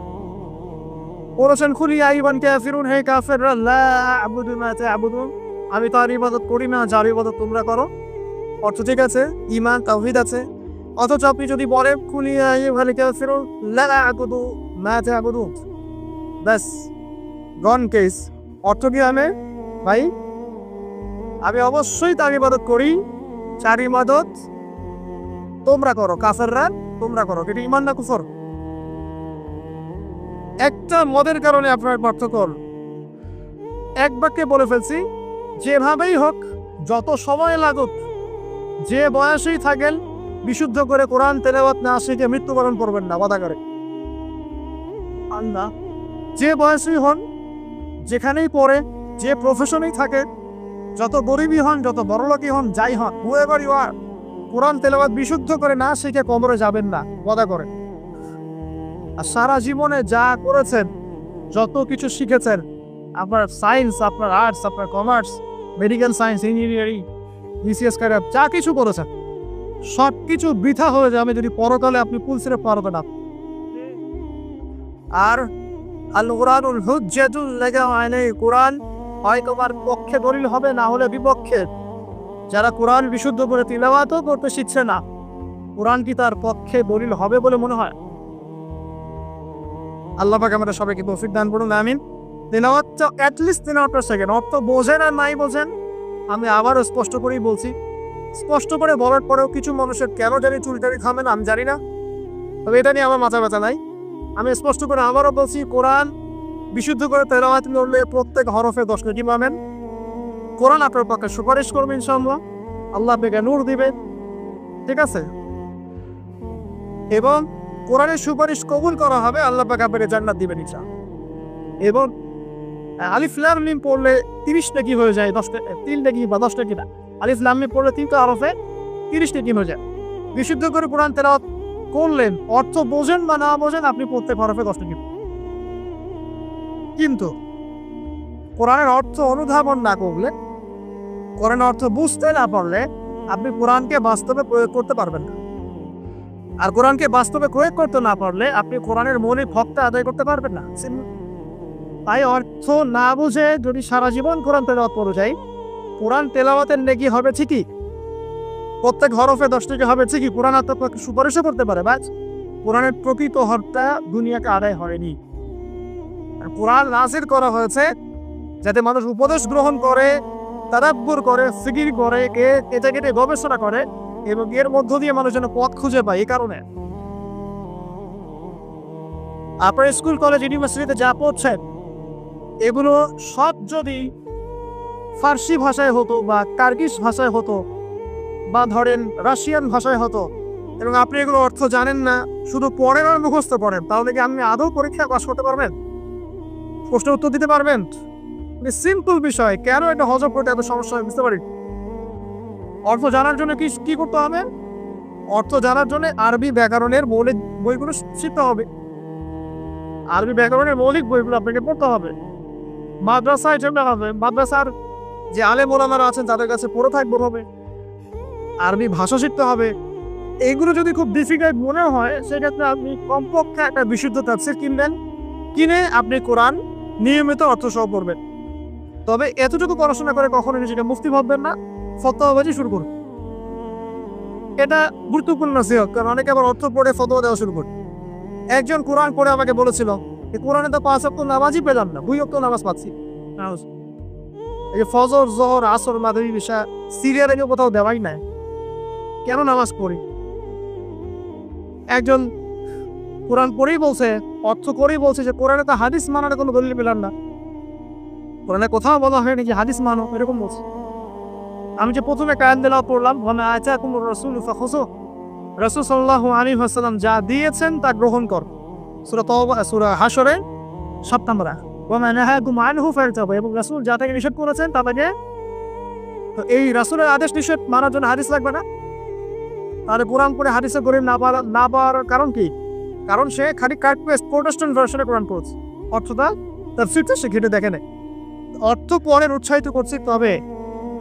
S1: বলেছেন কুল ইয়া আইয়ুহাল কাফিরুন, হে কাফেররা, লা আ'বুদু মা তা'বুদুন, আমি তার ইবাদত করি না যার ইবাদত তোমরা করো। অর্থ ঠিক আছে, ঈমান তাওহীদ আছে। অথচ আপনি যদি বলেন কুল ইয়া আইয়ুহাল কাফিরুন লা আ'বুদু মা তা'বুদুন, বাস গন কেস। অর্থ কি হবে ভাই? আমি অবশ্যই তার ইবাদত করি, যার ইবাদত তোমরা করো, কাফেররা তোমরা করো। এটা ঈমান না কুফর? একটা মদের কারণে আপনার পার্থক্য এক বাক্যে বলে ফেলছি। যেভাবেই হোক, যত সময় লাগুক, যে বয়সেই থাকেন, বিশুদ্ধ করে কোরআন তেলাওয়াত না শিখে মৃত্যুবরণ করবেন না, ওয়াদা করে আল্লাহ। যে বয়সেই হন, যেখানেই পড়ে, যে প্রফেশনেই থাকে, যত গরিবই হন, যত বড়লোকই হন, যাই হন, হুয়েভার ইউ আর, কোরআন তেলাওয়াত বিশুদ্ধ করে না শিখে কবরে যাবেন না, ওয়াদা করেন। আর সারা জীবনে যা করেছেন, যত কিছু শিখেছেন, আপনার সায়েন্স, আপনার আর্টস, আপনার commerce, medical science, engineering, BCS career, যা কিছু করেছেন, সব কিছু বৃথা হয়ে যাবে যদি পরকালে আপনি পুলসিরে পারবেন না। আর আল কুরআনুল হুজ্জাতুল লাকা আলাইহি, কোরআন হয় তোমার পক্ষে দলিল হবে, না হলে বিপক্ষে। যারা কোরআন বিশুদ্ধ করে তিলাওয়াতও করতে শিখছে না, কোরআন কি তার পক্ষে দলিল হবে বলে মনে হয়? আল্লাহ পাক আমাদের সবাইকে তৌফিক দান করুন, আমিন। তিলাওয়াতটা অ্যাটলিস্ট 3 সেকেন্ড, অর্থ বোঝেন আর নাই বোঝেন, আমি আবারও স্পষ্ট করেই বলছি। স্পষ্ট করে বলার পরেও কিছু মানুষের কেন জানি চুলটারি থামে না, আমি জানি না, তবে এটা নিয়ে আমার মাথা ব্যথা নাই। আমি স্পষ্ট করে আবারও বলছি, কোরআন বিশুদ্ধ করে তেলাওয়াত করলে প্রত্যেক হরফে 10 নেকি পাবেন। কোরআন আপনার পক্ষে সুপারিশ করবে ইনশাআল্লাহ, আল্লাহ আপনাকে নূর দিবে, ঠিক আছে? এবং কোরআনের সুপারিশ কবুল করা হবে, আল্লাহ পাক আপনাকে জান্নাত দিবেন ইনশাআল্লাহ। এবং আলিফ লাম মিম পড়লে 30 নেকি হয়ে যায়, 3 নেকি বা 10 নেকি না। আলিফ লাম মিম পড়লে 3টা হরফে 30 নেকি হয়ে যায়। বিশুদ্ধ করে কোরআন তেলাওয়াত করলেন, অর্থ বোঝেন বা না বোঝেন, আপনি প্রত্যেক হরফে 10 নেকি। কিন্তু কোরআনের অর্থ অনুধাবন না করলে, কোরআনের অর্থ বুঝতে না পারলে, আপনি কোরআনকে বাস্তবে প্রয়োগ করতে পারবেন না। আর কোরআনকে বাস্তবে প্রয়োগ করতে না পারলে, আপনি কোরআনের মৌলিক হকটা আদায় করতে পারবেন না। তাই অর্থ না বুঝে যদি সারা জীবন কোরআন তেলাওয়াত করে যাই, কোরআন তেলাওয়াতের নেকি হবে ঠিকই, প্রত্যেক হরফে 10 নেকি হবে ঠিকই, কোরআন আপনাকে সুপারিশও করতে পারে, বাস কোরআনের প্রকৃত হত্যা দুনিয়াকে আদায় হয়নি। আর কোরআন নাযিল করা হয়েছে যাতে মানুষ উপদেশ গ্রহণ করে, তাদাব্বুর করে, ফিকির করে, এটা কেটে গবেষণা করে এবং এর মধ্য দিয়ে মানুষ যেন পথ খুঁজে পায়। এই কারণে আপনার স্কুল, কলেজ, ইউনিভার্সিটিতে যা পড়ছেন এগুলো সব যদি ফার্সি ভাষায় হতো বা কার্গিস ভাষায় হতো বা ধরেন রাশিয়ান ভাষায় হতো এবং আপনি এগুলো অর্থ জানেন না, শুধু পড়েন আর মুখস্থ করেন, তাহলে কি আপনি আদৌ পরীক্ষা পাস করতে পারবেন? প্রশ্নের উত্তর দিতে পারবেন? সিম্পল বিষয়, কেন এটা হজম করতে এত সমস্যা হয় বুঝতে পারি। অর্থ জানার জন্য কি করতে হবে? অর্থ জানার জন্য আরবি ব্যাকরণের মৌলিক বইগুলো শিখতে হবে। আরবি ব্যাকরণের মৌলিক বইগুলো আপনাকে পড়তে হবে। মাদ্রাসায় যেটা হবে, মাদ্রাসার যে আলেম ওলামারা আছেন তাদের কাছে পড়ে থাকতে হবে, আরবি ভাষা শিখতে হবে। এইগুলো যদি খুব ডিফিকাল্ট মনে হয় সেক্ষেত্রে আপনি কমপক্ষে একটা বিশুদ্ধ তাফসীর কিনবেন, কিনে আপনি কোরআন নিয়মিত অর্থ সহ পড়বেন। তবে এতটুকু পড়াশোনা করে কখনো নিজেকে মুফতি ভাববেন না, ফতোয়াবাজি শুরু করুন। এটা গুরুত্বপূর্ণ নসিহত, কারণ অনেকে আবার অর্থ পড়ে ফতোয়া দেওয়া শুরু করে। একজন কোরআন পড়ে আমাকে বলেছিল, কোরআনে তো 5 ওয়াক্ত নামাজই পেলাম না, 2 ওয়াক্ত নামাজ পাচ্ছি। এই যে ফজর, জোহর, আসর, মাগরিব, ইশা সিরিয়ালে কোথাও দেওয়াই নাই, কেন নামাজ পড়ি? একজন কোরআন পড়েই বলছে, অর্থ করেই বলছে যে কোরআনে তো হাদিস মানার কোনো দলিল পেলাম না, কোরআনে কোথাও বলা হয়নি যে হাদিস মানো, এরকম বলছে। আমি যে প্রথমে কায়াত তেলাওয়াত পড়লাম, ওয়ামা আতাকুমুর রাসূলু ফাখুযুহু, রাসূল সাল্লাল্লাহু আলাইহি ওয়াসাল্লাম যা দিয়েছেন তা গ্রহণ কর, সূরা তাওবা, সূরা হাশরে 7 নম্বর আয়াত। ওয়ামা নাহাকুম আনহু ফারতাবু, এবং রাসূল যা থেকে নিষেধ করেছেন তা থেকে, তো এই রাসূলের আদেশ নিষেধ মানার জন্য হাদিস লাগবে না? তাহলে কোরআন পড়ে হাদিসে গরিব না পাওয়ার কারণ কি? কারণ সে খালি কাট পেস্ট প্রোটেস্ট্যান্ট ভার্সনে কোরআন পড়ছে, অর্থটা তাফসীরটা সে ঘেটে দেখে নেয়। অর্থ পড়েন উৎসাহিত করছি, তবে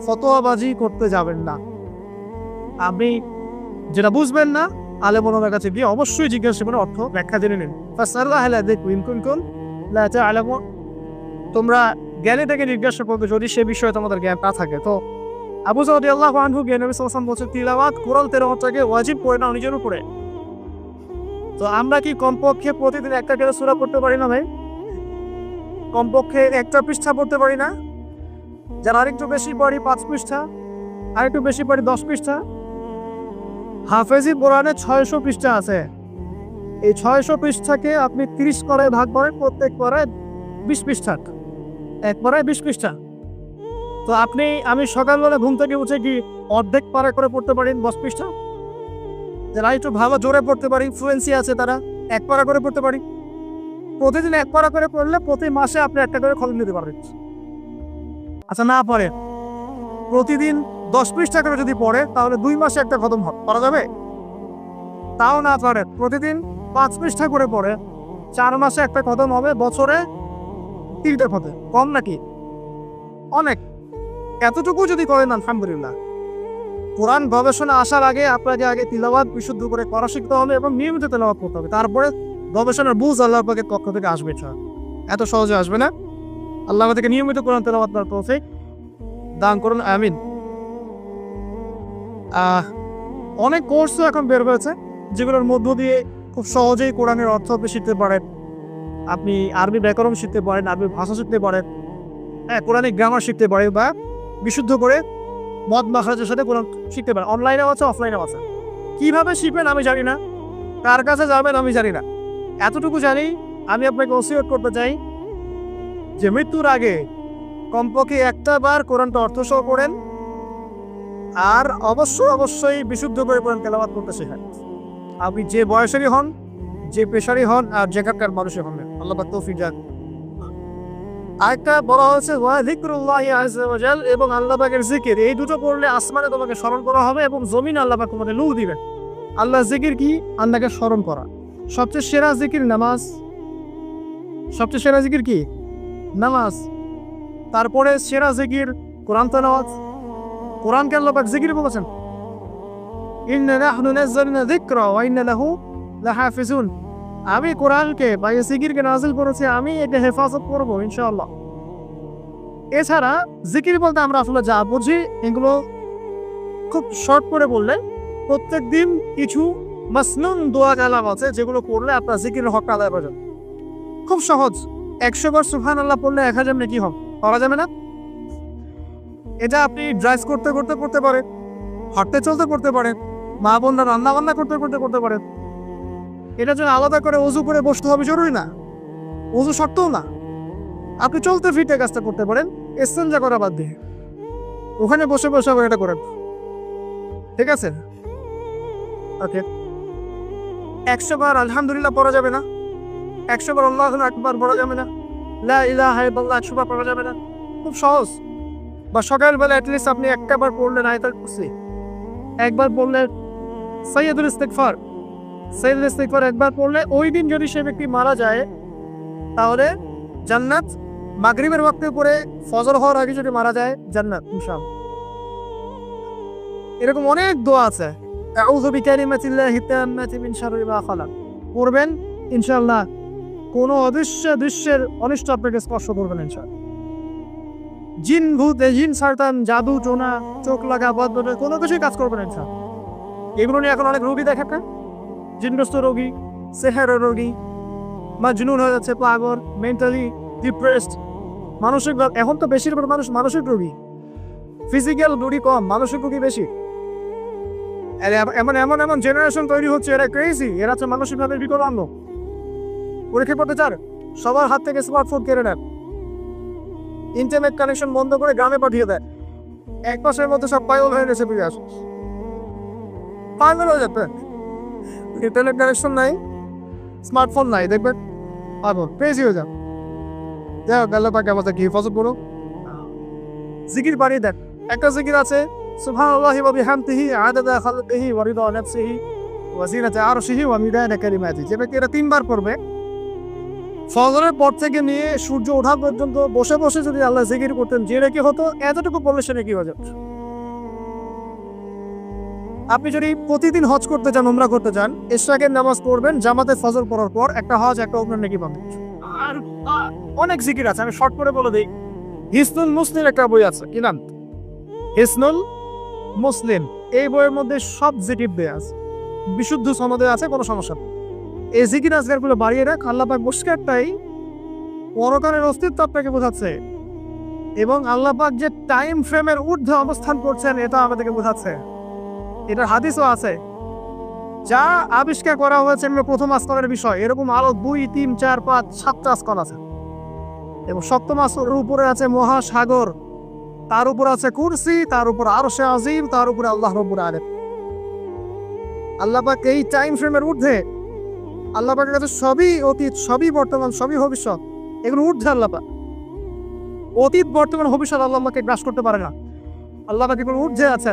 S1: ফতোয়াবাজি করতে যাবেন না। আপনি যেটা বুঝবেন না আলেম ওলামার কাছে গিয়ে অবশ্যই জিজ্ঞাসা করে অর্থ ব্যাখ্যা জেনে নিন। ফাসআলুহু আহলা যিকরি ইন কুনতুম লা তা'লামুন, তোমরা জ্ঞানী থেকে জিজ্ঞাসা করবে যদি সে বিষয়ে তোমাদের জ্ঞান না থাকে। তো আবু যর রাদিয়াল্লাহু আনহু নবী সাল্লাল্লাহু আলাইহি ওয়াসাল্লাম বলেছেন, তিলাওয়াত, কোরআন তেলাওয়াতটাকে ওয়াজিব করে নাও নিজের উপরে। তো আমরা কি কমপক্ষে প্রতিদিন একটা করে সূরা পড়তে পারি না ভাই? কমপক্ষে একটা পৃষ্ঠা পড়তে পারি না? যারা আরেকটু বেশি পড়ি 5 পৃষ্ঠা, আরেকটু বেশি পড়ি 10 পৃষ্ঠা। হাফেজি কোরআনে 600 পৃষ্ঠা আছে। এই 600 পৃষ্ঠাকে আপনি 30 করায় ভাগ করেন, প্রত্যেক পড়ায় 20 পৃষ্ঠা, এক পড়ায় 20 পৃষ্ঠা। তো আমি সকালবেলা ঘুম থেকে উঠে কি অর্ধেক পারা করে পড়তে পারি 10 পৃষ্ঠা? যারা একটু ভালো জোরে পড়তে পারি, ফ্লুয়েন্সি আছে, তারা 1 পারা করে পড়তে পারি। প্রতিদিন 1 পারা করে পড়লে প্রতি মাসে আপনি একটা করে খতম নিতে পারবেন। আচ্ছা, না পড়ে প্রতিদিন 10 পৃষ্ঠা করে যদি পড়ে তাহলে 2 মাসে একটা খতম করা যাবে? তাও না পারে, প্রতিদিন 5 পৃষ্ঠা করে পড়ে 4 মাসে একটা খতম হবে, বছরে 3টে খতম। কম নাকি? অনেক। এতটুকু যদি করেন আলহামদুলিল্লাহ। কোরআন গবেষণা আসার আগে আপনাকে আগে তিলাওয়াত বিশুদ্ধ করে করা শিখতে হবে এবং নিয়মিত তেলাওয়াত করতে হবে, তারপরে গবেষণার বুঝ আল্লাহ পাকের পক্ষ থেকে আসবে। এত সহজে আসবে না। আল্লাহ আমাদেরকে নিয়মিত কোরআন তেলাওয়াত করার তৌফিক দান করুন, আমিন। অনেক কোর্সও এখন বের হয়েছে যেগুলোর মধ্য দিয়ে খুব সহজেই কোরআনের অর্থ আপনি শিখতে পারেন। আপনি আরবি ব্যাকরণ শিখতে পারেন, আরবি ভাষা শিখতে পারেন, কোরআনিক গ্রামার শিখতে পারেন, বা বিশুদ্ধ করে মদ মাখরাজের সাথে কোরআন শিখতে পারেন। অনলাইনেও আছে, অফলাইনেও আছে। কিভাবে শিখবেন আমি জানি না, কার কাছে যাবেন আমি জানি না। এতটুকু জানি, আমি আপনাকে ওসিয়ত করতে চাই যে মৃত্যুর আগে কমপক্ষে একটা বার কোরআনটা অর্থ সহ পড়েন, আর অবশ্যই বিশুদ্ধ করে কোরআন তেলাওয়াত করতে শেখেন। আপনি যে বয়সেরই হন, যে পেশারই হন, আর যেখানকার মানুষই হন, আল্লাহ পাক তৌফিক দেন। আরেকটা বলা হয়েছে ওয়া যিকরুল্লাহি আযজা ওয়া জাল, এবং আল্লাহ পাকের জিকির, এই দুটো পড়লে আসমানে তোমাকে স্মরণ করা হবে এবং জমিনে আল্লাহ পাক তোমাকে নূর দিবেন। আল্লাহ জিকির কি? আল্লাহকে স্মরণ করা। সবচেয়ে সেরা জিকির নামাজ। সবচেয়ে সেরা জিকির কি? নামাজ। তারপরে সেরা জিকির কোরআন তেলাওয়াত। কোরআনকে আল্লাহ পাক জিকির বলেছেন, ইন্না নাহনু নাযালনা যিকরা ওয়া ইন্না লাহু লাহাফিজুন। আমি কোরআনকে বা এই জিকিরকে নাযিল করেছি, আমি এটা হেফাজত করব ইনশাআল্লাহ। এছাড়া জিকির বলতে আমরা আসলে যা বুঝি এগুলো খুব শর্ট করে বললে প্রত্যেক দিন কিছু মাসনুন দোয়া কালাম আছে যেগুলো পড়লে আপনার জিকিরের হকটা আদায় করা যাবে। খুব সহজ, 100 বার সুবহানাল্লাহ পড়লে 1000 নেকি হবে, পাওয়া যাবে না? এটা আপনি ড্রাইভ করতে করতে করতে পারেন, হাঁটতে চলতে করতে পারেন, মা বোনরা রান্না বান্না করতে করতে করতে পারেন। এটার জন্য আলাদা করে ওযু করে বসতে হবে জরুরি না, ওযু শর্তও না। আপনি চলতে ফিরতে কাজটা করতে পারেন, ইস্তেঞ্জা করা বাদ দিয়ে ওখানে বসে বসে আবার এটা করেন, ঠিক আছে? ওকে, 100 বার আলহামদুলিল্লাহ পড়া যাবে না, 100 বার আল্লাহু আকবার পড়া যাবে না, লা ইলাহা ইল্লাল্লাহ 100 বার পড়া যাবে না। খুব সহজ। বা সকালবেলা অ্যাটলিস্ট আপনি একটা বার পড়লেন আয়াতুল কুরসি, একবার পড়লেন সাইয়্যিদুল ইস্তিগফার, সাইয়্যিদুল ইস্তিগফার একবার পড়লে ওই দিন যদি সে ব্যক্তি মারা যায় তাহলে জান্নাত। মাগরিবের ওয়াক্তে পড়ে ফজর হওয়ার আগে যদি মারা যায় জান্নাত ইনশাআল্লাহ। এরকম অনেক দোয়া আছে। আউযু বিকালিমাতিল্লাহি তাম্মাতি মিন শাররি মা খালাক পড়বেন ইনশাআল্লাহ। কোনো অদৃশ্য দৃশ্যের অনিষ্ট আপনাকে স্পর্শ করবে না ইনশাআল্লাহ। জিন ভূত, জিন শয়তান, জাদু টোনা, চোখ লাগা বদবদে কোনো কিছুই কাজ করবে না ইনশাআল্লাহ। এগুলো নিয়ে এখন অনেক রোগী দেখে না, জিনগ্রস্ত রোগী, সেহেরের রোগী, মাজনুন হয়ে যাচ্ছে, পাগল, মেন্টালি ডিপ্রেসড, মানসিক। এখন তো বেশিরভাগ মানুষ মানসিক রোগী, ফিজিক্যাল রোগী কম, মানসিক রোগী বেশি। এমন এমন এমন জেনারেশন তৈরি হচ্ছে, এরা ক্রেজি, এরা হচ্ছে মানসিকভাবে বিকলাঙ্গ। পরীক্ষা করতে চান, সবার হাত থেকে স্মার্টফোন কেড়ে নেন, ইন্টারনেট কানেকশন বন্ধ করে গ্রামে পাঠিয়ে দেয়, 1 মাসের মধ্যে সব পাগল হয়ে গেছে, ফিরে আসে পাগল হয়ে যাবে। ইন্টারনেট কানেকশন নাই, স্মার্টফোন নাই, দেখবেন পাগল ক্রেজি হয়ে যাবে। যাই হোক, আল্লাহ পাক আমাদের কি হেফাজত করুন। জিকির বাড়িয়ে দেন। একটা জিকির আছে, সুবহানাল্লাহি ওয়া বিহামদিহি আদাদা খালকিহি ওয়া রিদা নাফসিহি ওয়া জিনাতা আরশিহি ওয়া মিদাদা কালিমাতিহি। যে ব্যক্তি এটা 3 বার পড়বে, ফজরের পর থেকে নিয়ে সূর্য ওঠা পর্যন্ত বসে বসে যদি আল্লাহ জিকির করতেন, যে নাকি হতো এতটুকু পড়লে সে নাকি হয়ে যেত। আপনি যদি প্রতিদিন হজ করতে চান, উমরা করতে চান, ইশরাকের নামাজ পড়বেন জামাতে ফজর পড়ার পর, একটা হজ একটা উমরা নাকি পাবেন। আর অনেক জিকির আছে, আমি শর্ট করে বলে দিই। হিসনুল মুসলিম একটা বই আছে, কি নাম? হিসনুল মুসলিম। এই বইয়ের মধ্যে সব জিকির দেয়া আছে, বিশুদ্ধ সনদে আছে, কোনো সমস্যা নেই। এই জিকির আজকারগুলো বাড়িয়ে রাখ। আল্লাহ পাক বসকারটাই পরকালের অস্তিত্ব আপনাকে বোঝাচ্ছে, এবং আল্লাহ পাক যে টাইম ফ্রেমের ঊর্ধ্বে অবস্থান করছেন এটা আমাদেরকে বোঝাচ্ছে। এটার হাদিসও আছে, যা আবিষ্কার করা হয়েছে প্রথম আসমানের বিষয়, এরকম আরো 2, 3, 4, 5, 7টা আসমান আছে, এবং সপ্তম আসমানের উপরে আছে মহাসাগর, তার উপর আছে কুরসি, তার উপর আরশে আজিম, তার উপরে আল্লাহ রাব্বুল আলামিন। আল্লাহ পাক এই টাইম ফ্রেমের ঊর্ধ্বে, আল্লাহ পাকের কাছে সবই অতীত, সবই বর্তমান, সবই ভবিষ্যৎ, এগুলো ঊর্ধ্বে আল্লাহ পাক। অতীত, বর্তমান, ভবিষ্যৎ আল্লাহ পাককে গ্রাস করতে পারে না। আল্লাহ পাক এগুলো ঊর্ধ্বে আছে।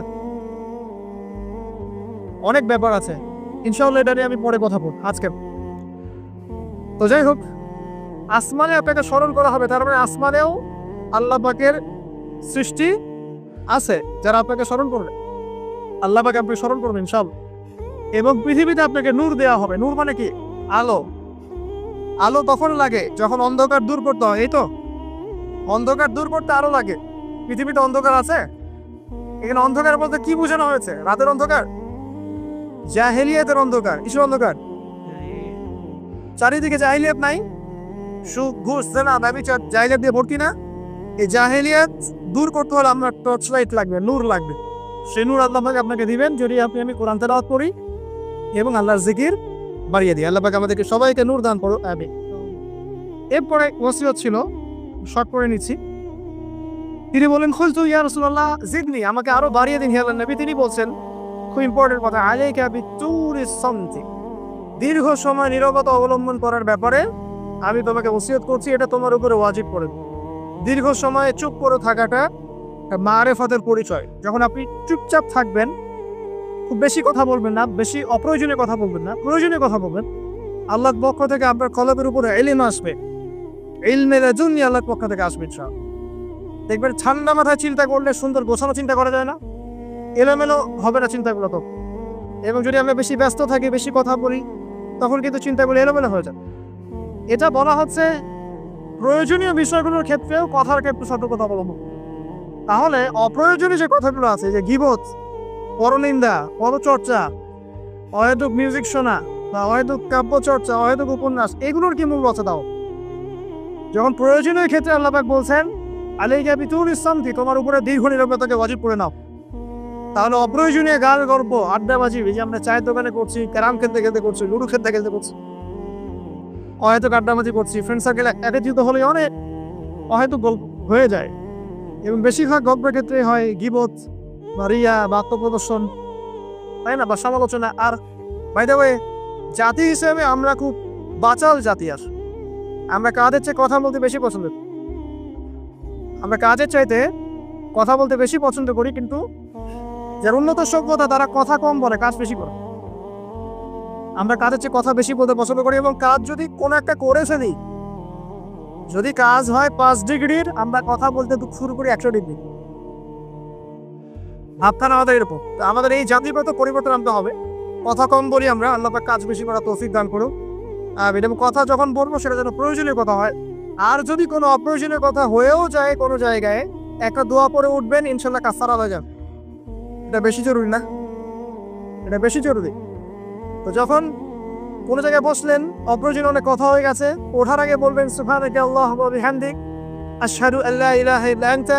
S1: অনেক ব্যাপার আছে, ইনশাআল্লাহ এটা নিয়ে আমি পরে কথা বলবো আজকে। তো যাই হোক, আসমানে আপনাকে স্মরণ করা হবে, তার মানে আসমানেও আল্লাহ পাকের সৃষ্টি আছে যারা আপনাকে স্মরণ করবে। আল্লাহ পাক আপনি স্মরণ করবেন ইনশাআল্লাহ। এবং পৃথিবীতে আপনাকে নূর দেওয়া হবে। নূর মানে কি? আলো। আলো তখন লাগে যখন অন্ধকার দূর করতে হয়, এই তো অন্ধকার দূর করতে আলো লাগে। পৃথিবীতে অন্ধকার আছে? এখানে অন্ধকার বলতে কি বোঝানো হয়েছে? রাতের অন্ধকার, জাহেলিয়াতের অন্ধকার। কিসের অন্ধকার? চারিদিকে জাহেলিয়াত নাই, সুদ ঘুষ জেনা ব্যভিচার জাহেলিয়াত দিয়ে ভর্তি না? এই জাহেলিয়াত দূর করতে হলে আপনার টর্চ লাইট লাগবে, নূর লাগবে। সেই নূর আল্লাহ পাক আপনাকে দিবেন যদি আমি কোরআন তেলাওয়াত করি এবং আল্লাহর জিকির বাড়িয়ে দিই। আল্লাহ পাক আমাদেরকে সবাইকে নূর দান করো, আমিন। এরপরে ওসিয়ত ছিল, শর্ট করে নিচ্ছি। তিনি বলেন, খুলতু ইয়া রাসূলুল্লাহ জিদনি, আমাকে আরো বাড়িয়ে দিন হে আল্লাহর নবী। তিনি বলছেন খুব ইম্পর্টেন্ট কথা, আলাইকা বিতুরিস সামতি, দীর্ঘ সময় নীরবতা অবলম্বন করার ব্যাপারে আমি তোমাকে ওসিয়ত করছি, এটা তোমার উপরে ওয়াজিব করে। দীর্ঘ সময় চুপ করে থাকাটা মারেফাতের পরিচয়। যখন আপনি চুপচাপ থাকবেন, খুব বেশি কথা বলবেন না, বেশি অপ্রয়োজনীয় কথা বলবেন না, প্রয়োজনীয় কথা বলবেন, আল্লাহর পক্ষ থেকে আপনার কলবের উপরে ইলম আসবে, ইলমে লাদুন্নি আল্লাহর পক্ষ থেকে আসবে ইনশাআল্লাহ। দেখবেন ঠান্ডা মাথায় চিন্তা করলে সুন্দর গোছানো চিন্তা করা যায় না, এলোমেলো হবে না চিন্তাগুলো তো। এবং যদি আমরা বেশি ব্যস্ত থাকি, বেশি কথা বলি, তখন কিন্তু চিন্তাগুলো এলোমেলো হয়ে যায়। এটা বলা হচ্ছে প্রয়োজনীয় বিষয়গুলোর ক্ষেত্রেও কথার ক্ষেত্রে সতর্কতা অবলম্বন। তাহলে অপ্রয়োজনীয় যে কথাগুলো আছে, যে গীবত, পরনিন্দা, পরচর্চা, অহেতুক মিউজিক শোনা বা অহেতুক কাব্য চর্চা, অহেতুক উপন্যাস, এগুলোর কি মূল কথা দাও? যখন প্রয়োজনীয় ক্ষেত্রে আল্লাহ পাক বলছেন আলাইকা বিতুল ইসলামতি, তোমার উপরে দীর্ঘ নীরবতাকে ওয়াজিব করে নাও। তাহলে অপ্রয়োজনীয় গান গল্প আড্ডাবাজি, যে আমরা চায়ের দোকানে করছি, ক্যারাম খেলতে খেলতে করছি, লুডো খেলতে খেলতে করছি, অহেতুক আড্ডাবাজি করছি, ফ্রেন্ড সার্কেল একত্রিত হলে অনেক অহেতুক গল্প হয়ে যায়। এবং বেশিরভাগ গল্পের ক্ষেত্রে হয় গীবত বা রিয়া বা আত্মপ্রদর্শন, তাই না, বা সমালোচনা। আর বাই দ্য ওয়ে, জাতি হিসেবে আমরা খুব বাচাল জাতি। আর আমরা কাজের চেয়ে কথা বলতে বেশি পছন্দ করি। আমরা কাজের চাইতে কথা বলতে বেশি পছন্দ করি, কিন্তু যার উন্নত সভ্যতা তারা কথা কম বলে, কাজ বেশি করে। আমরা কাজের চেয়ে কথা বেশি বলতে পছন্দ করি, এবং কাজ যদি কোনো একটা করে ফেলি, যদি কাজ হয় 5 ডিগ্রির, আমরা কথা বলতে শুরু করি 100 ডিগ্রি। ভাবখানা আমাদের এরকম। আমাদের এই জাতিগত পরিবর্তন আনতে হবে। কথা কম বলি আমরা, আল্লাহ পাক কাজ বেশি করা তৌফিক দান করুন। এবং কথা যখন বলবো সেটা যেন প্রয়োজনীয় কথা হয়। আর যদি কোনো অপ্রয়োজনীয় কথা হয়েও যায় কোনো জায়গায়, একটা দোয়া পরে উঠবেন, ইনশাল্লাহ কাফারা হয়ে যাবে। এটা বেশি জরুরি না? এটা বেশি জরুরি। তো যখন কোনো জায়গায় বসলেন, অপ্রয়োজনীয় অনেক কথা হয়ে গেছে, ওঠার আগে বলবেন সুবহানাকা আল্লাহুম্মা ওয়া বিহামদিক আশহাদু আল্লা ইলাহা ইল্লা আনতা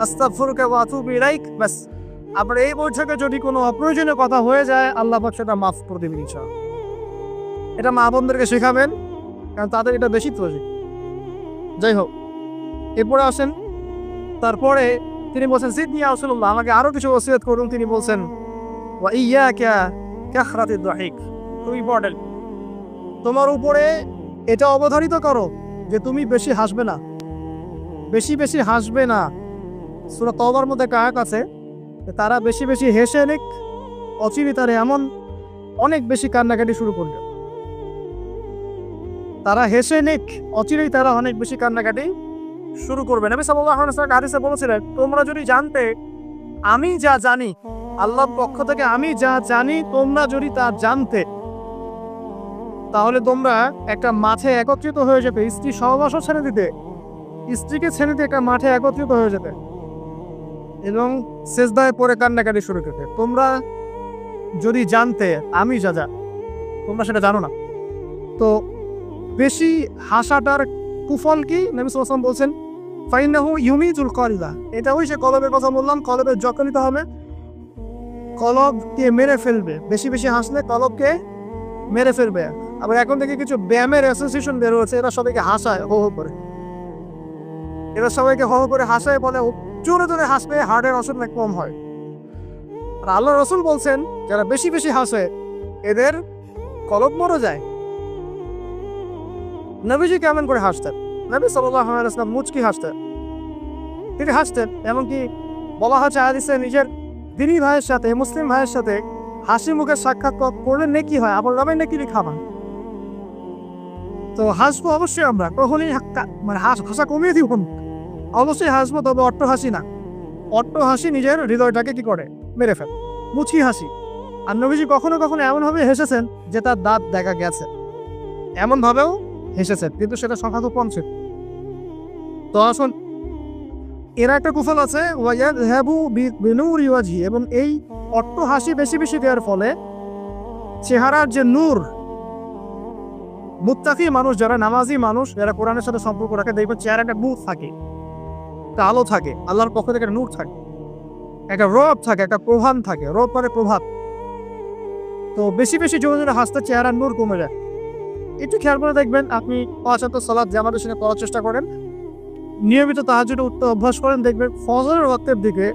S1: আস্তাগফিরুকা ওয়া আতুবু ইলাইক। বাস। আপনার এই বৈঠকে যদি কোনো অপ্রয়োজনীয় কথা হয়ে যায়, আল্লাহ পাক সেটা মাফ করে দেবেন ইনশাআল্লাহ। এটা মা বোনদেরকে শেখাবেন, কারণ তাদের এটা বেশি প্রয়োজন। যাই হোক, এরপরে আসেন। তারপরে তিনি বলছেন জিদনি ইয়া রাসূলুল্লাহ, আমাকে আরো কিছু ওসিয়ত করুন। তিনি বলছেন ওয়া ইয়াকা কাহরাতিদ দাহিক, খুব ইম্পর্টেন্ট। তোমার উপরে এটা অবধারিত করো যে তুমি বেশি হাসবে না, বেশি বেশি হাসবে না। সূরা তাওবার মধ্যে একটা আয়াত আছে, তারা বেশি বেশি হেসে নিক, অচিরিতারে এমন অনেক বেশি কান্নাকাটি শুরু করবে। তারা হেসে নিক, অচিরেই তারা অনেক বেশি কান্নাকাটি শুরু করবে। নবী সাল্লাল্লাহু আলাইহি ওয়াসাল্লাম হাদিসে বলেছিলেন, তোমরা যদি জানতে আমি যা জানি, আল্লাহর পক্ষ থেকে আমি যা জানি, তোমরা যদি তা জানতে, তাহলে তোমরা একটা মাঠে একত্রিত হয়ে যেতে, স্ত্রী সহবাসও ছেড়ে দিতে, স্ত্রীকে ছেড়ে দিয়ে একটা মাঠে একত্রিত হয়ে যেতে এবং সেজদায় পড়ে কান্নাকাটি শুরু করতে। তোমরা যদি জানতে আমি যা যা, তোমরা সেটা জানো না। তো বেশি হাসাটার কুফল কি? নবী সাল্লাল্লাহু আলাইহি ওয়াসাল্লাম বলছেন ফাইন্নাহু ইউমিজুল কলবা, এটা ওই যে কলবের কথা বললাম, কলবের যখন নিতে হবে, কলবকে মেরে ফেলবে। বেশি বেশি হাসলে কলবকে মেরে ফেলবে। আবার এখন থেকে কিছু ব্যায়ামের অ্যাসোসিয়েশন বের হচ্ছে, এরা সবাইকে হাসায়, হো হো করে। এরা সবাইকে হো হো করে হাসায়, বলে জোরে জোরে হাসলে হার্টের অসুখ নাকি কম হয়। আর আল্লাহ রাসূল বলছেন যারা বেশি বেশি হাসে এদের কলব মরে যায়। নবীজি কেমন করে হাসতেন? নবী সাল্লাল্লাহু আলাইহি ওয়াসাল্লাম মুচকি হাসতেন। তিনি হাসতেন, এমনকি বলা হচ্ছে হাদিসে নিজের দিনী ভাইয়ের সাথে, মুসলিম ভাইয়ের সাথে হাসি মুখে সাক্ষাৎ করলে নেকি হয়, আবার নামে নেকি খাবার। তো হাসবো অবশ্যই, আমরা কখনই মানে হাসা কমিয়ে দিব, অবশ্যই হাসবো, তবে অট্ট হাসি না। অট্ট হাসি নিজের হৃদয়টাকে কি করে, মেরে ফেলে। মুচকি হাসি। আর নবীজি কখনো কখনো এমনভাবে হেসেছেন যে তার দাঁত দেখা গেছে, এমনভাবেও হেসেছেন, কিন্তু সেটা সংখ্যা খুব কম ছিল। তো আসুন, এরা একটা কুফল আছে ওয়ায়াযহাবু বিনূরি ওয়াজহি, এবং এই অট্ট হাসি বেশি বেশি দেওয়ার ফলে চেহারার যে নূর, মুত্তাকি মানুষ যারা, নামাজি মানুষ যারা কোরআনের সাথে সম্পর্ক রাখে, দেখবেন চেহারা একটা নূর থাকে, একটা আলো থাকে, আল্লাহর পক্ষ থেকে একটা নূর থাকে, একটা রব থাকে, একটা প্রভাব থাকে। রব মানে প্রভাব। তো বেশি বেশি জোরে জোরে হাসতে চেহারার নূর কমে যায়। একটু খেয়াল করে দেখবেন, আপনি 5 ওয়াক্ত সালাত জামাতের সঙ্গে পড়ার চেষ্টা করেন, নিয়মিত তাহাজ্জুদে উঠতে অভ্যাস করেন, দেখবেন ফজরের ওয়াক্তের দিকে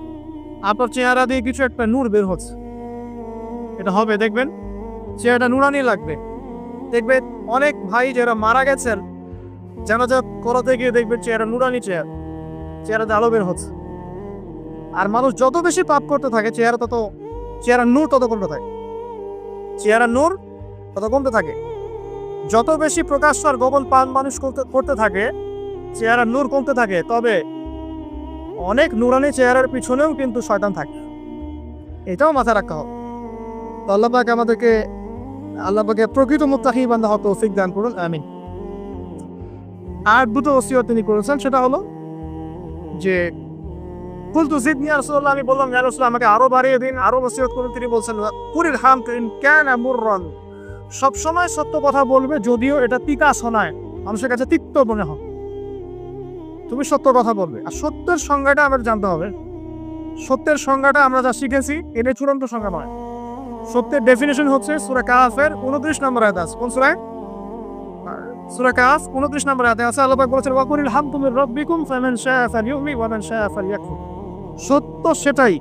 S1: আপনার চেহারা দিয়ে কিছু একটা নূর বের হচ্ছে। এটা হবে, দেখবেন চেহারাটা নুরানি লাগবে। দেখবেন অনেক ভাই যারা মারা গেছেন, জানাজা করাতে গিয়ে দেখবেন চেহারা নুরানি, চেহারাতে আলো বের হচ্ছে। আর মানুষ যত বেশি পাপ করতে থাকে, চেহারা নূর তত কমতে থাকে, চেহারা নূর তত কমতে থাকে। যত বেশি প্রকাশ্য আর গোপন পান মানুষ করতে থাকে, চেহারা নূর কমতে থাকে। তবে অনেক নুরানি চেহারার পিছনেও কিন্তু শয়তান থাকে, এটাও মাথায় রাখা হবে। তো আল্লাহ পাক আমাদেরকে, আল্লাহ পাকে প্রকৃত মুত্তাকি বান্দা হওয়ার তৌফিক দান করুন, আমিন। আর দুটো ওসিয়ত তিনি করেছেন, সেটা হলো যে কুলতু জিদনি ইয়া রাসূলুল্লাহ, আমি বললাম ইয়া রাসূলুল্লাহ আমাকে আরো বাড়িয়ে দিন, আরো নসিহত করুন। তিনি বলছেন কুলিল হামক ইন কানা মুররান, সবসময় সত্য কথা বলবে যদিও এটা তিতা শোনায়, মানুষের কাছে তিক্ত মনে হয়, তুমি সত্য কথা বলবে। আর সত্যের সংজ্ঞাটা আমাদের জানতে হবে। সত্যের সংজ্ঞাটা আমরা যা শিখেছি এটা চূড়ান্ত সংজ্ঞা নয়। সত্যের ডেফিনেশন হচ্ছে সূরা কাহফের 29 নম্বর আয়াত আছে। কোন সূরা? সূরা কাহফ 29 নম্বর আয়াতে আছে। আল্লাহ পাক বলেছেন ওয়াকুলিল হামদু মির রাব্বিকুম ফামান শাআ ফালইউমিন ওয়া মান শাআ ফালইয়াকফুর। সত্য সেটাই,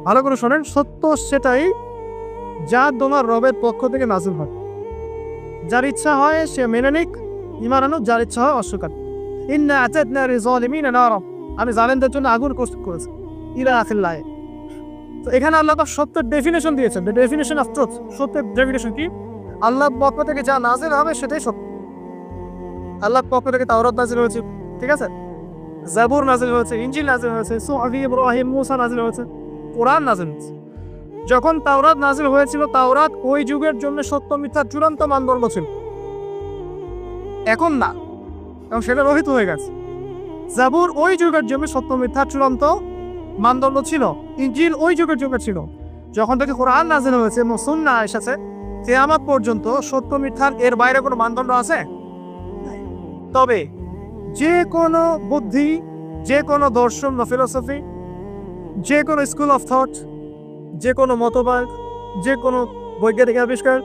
S1: ভালো করে শোনেন, সত্য সেটাই যা তোমার রবের পক্ষ থেকে নাযিল হয়। যার ইচ্ছা হয় সে মেনে নিক, ঈমান আনুক, যার ইচ্ছা হয় অস্বীকার। ইন্না আতাদনা লিযালিমিনা নারা, আমি জালেমদের জন্য আগুন প্রস্তুত করেছি। ইলা আখির আয়াত। তো এখানে আল্লাহ পাক সত্যের ডেফিনেশন দিয়েছেন। দ্য ডেফিনেশন অফ ট্রুথ, সত্যের ডেফিনেশন কি? আল্লাহর পক্ষ থেকে যা নাযিল হবে সেটাই সত্য। আল্লাহর পক্ষ থেকে তাওরাত নাযিল হয়েছে, ঠিক আছে, জাবুর নাযিল হয়েছে, ইনজিল নাযিল হয়েছে, সুহফ ইব্রাহিম মুসা নাযিল হয়েছে, কোরআন নাযিল হয়েছে। যখন তাওরাত নাযিল হয়েছিল, তাওরাত ওই যুগের জন্য সত্য মিথ্যার চূড়ান্ত মানদণ্ড ছিল। এখন না, এবং সেটা রহিত হয়ে গেছে। জাবুর ওই যুগের জন্য সত্য মিথ্যার চূড়ান্ত মানদণ্ড ছিল। ইনজিল ওই যুগের ছিল। যখন থেকে কোরআন নাযিল হয়েছে এবং সুন্নাহ এসেছে, কিয়ামত পর্যন্ত সত্য মিথ্যার এর বাইরে কোনো মানদণ্ড আছে? তবে যে কোনো বুদ্ধি, যে কোনো দর্শন বা ফিলোসফি, যে কোনো স্কুল অফ থট, যে কোনো মতবাদ, যে কোনো বৈজ্ঞানিক আবিষ্কার,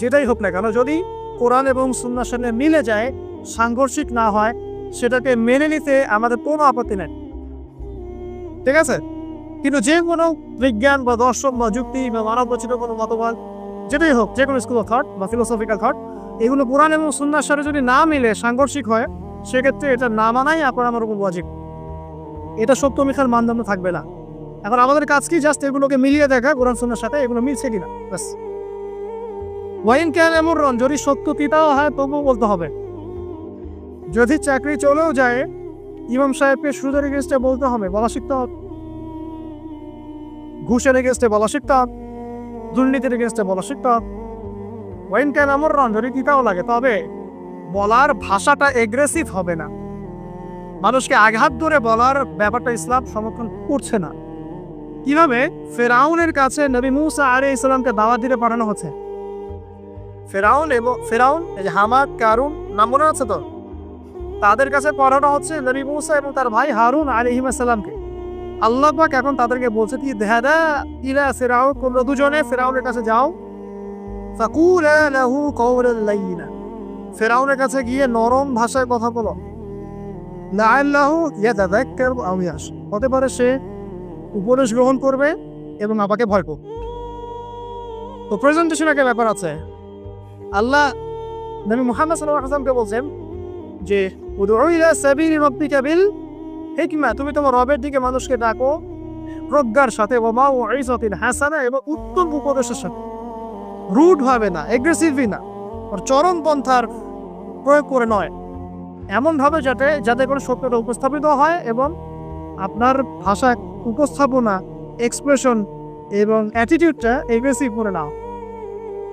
S1: যেটাই হোক না কেন, যদি কোরআন এবং সুন্নাহর সাথে মিলে যায়, সাংঘর্ষিক না হয়, সেটাকে মেনে নিতে আমাদের কোনো আপত্তি নেই, ঠিক আছে। কিন্তু যে কোনো বিজ্ঞান বা দর্শন বা যুক্তি বা মানব রচিত কোনো মতবাদ, যেটাই হোক, যে কোনো স্কুল অফ থট বা ফিলোসফিক্যাল থট, এগুলো কোরআন এবং সুন্নাহর সাথে যদি না মিলে সাংঘর্ষিক হয়, সেক্ষেত্রে এটা না মানাই আপনার আমার উপর ওয়াজিব। এটা সত্য মিথ্যার মানদণ্ড থাকবে না। এখন আমাদের কাজ কি? জাস্ট এগুলোকে মিলিয়ে দেখা কোরআন সুন্নাহর সাথে এগুলো মিলছে কিনা, ব্যাস। ওয়াইন কানা মুররান, যদি সত্য তিতাও হয় তবুও বলতে হবে। যদি চাকরি চলেও যায়, ইমাম সাহেবকে সুদের এগেইনস্টে বলতে হবে, বলা শিখতে হবে। ঘুষের এগেইনস্টে বলা শিখতে হবে, দুর্নীতির এগেইনস্টে বলা শিখতে হবে। ওয়াইন কানা মুররান, যদি তিতাও লাগে, তবে বলার ভাষাটা এগ্রেসিভ হবে না। মানুষকে আঘাত ধরে বলার ব্যাপারটা ইসলাম সমর্থন করছে না। কিভাবে? ফেরাউনের কাছে নবী মুসা আলাইহিস সালামকে দাওয়াত দিতে পাঠানো হচ্ছে। ফেরাউন এই যে হামাদ, কারুন নাম মনে আছে তো, তাদের কাছে পাঠানো হচ্ছে নবী মুসা এবং তার ভাই হারুন আলাইহিস সালামকে। আল্লাহ পাক এখন তাদেরকে বলছে কি, দেহাদা ইলা ফিরাউন, তোমরা দুজনে ফেরাউনের কাছে যাও, ফাকুলা লাহু কাওলান লাইয়িনা, ফেরাউনের কাছে গিয়ে নরম ভাষায় কথা বলো, লাআল্লাহু ইয়াতাযাক্কারু আও ইয়াখশা, হতে পারে সে উপদেশ গ্রহণ করবে এবং আমাকে ভয় করবে। তো প্রেজেন্টেশন একটা ব্যাপার আছে। আল্লাহ নবী মুহাম্মদ সাল্লাল্লাহু আলাইহি ওয়াসাল্লামকে বলছেন যে উদউ ইলা সাবিলি রাব্বিকা বিল হিকমা, তুমি তোমার রবের দিকে মানুষকে ডাকো প্রজ্ঞার সাথে, ওয়া মাউইযাতিন হাসানা, এবং উত্তম উপদেশের সাথে, রুড ভাবে না, এগ্রেসিভলি না, আর চরম পন্থার প্রয়োগ করে নয়, এমনভাবে যাতে করে সত্যটা উপস্থাপিত হয় এবং আপনার ভাষা উপস্থাপনা, এক্সপ্রেশন এবং অ্যাটিটিউডটা এগ্রেসিভ করে নাও,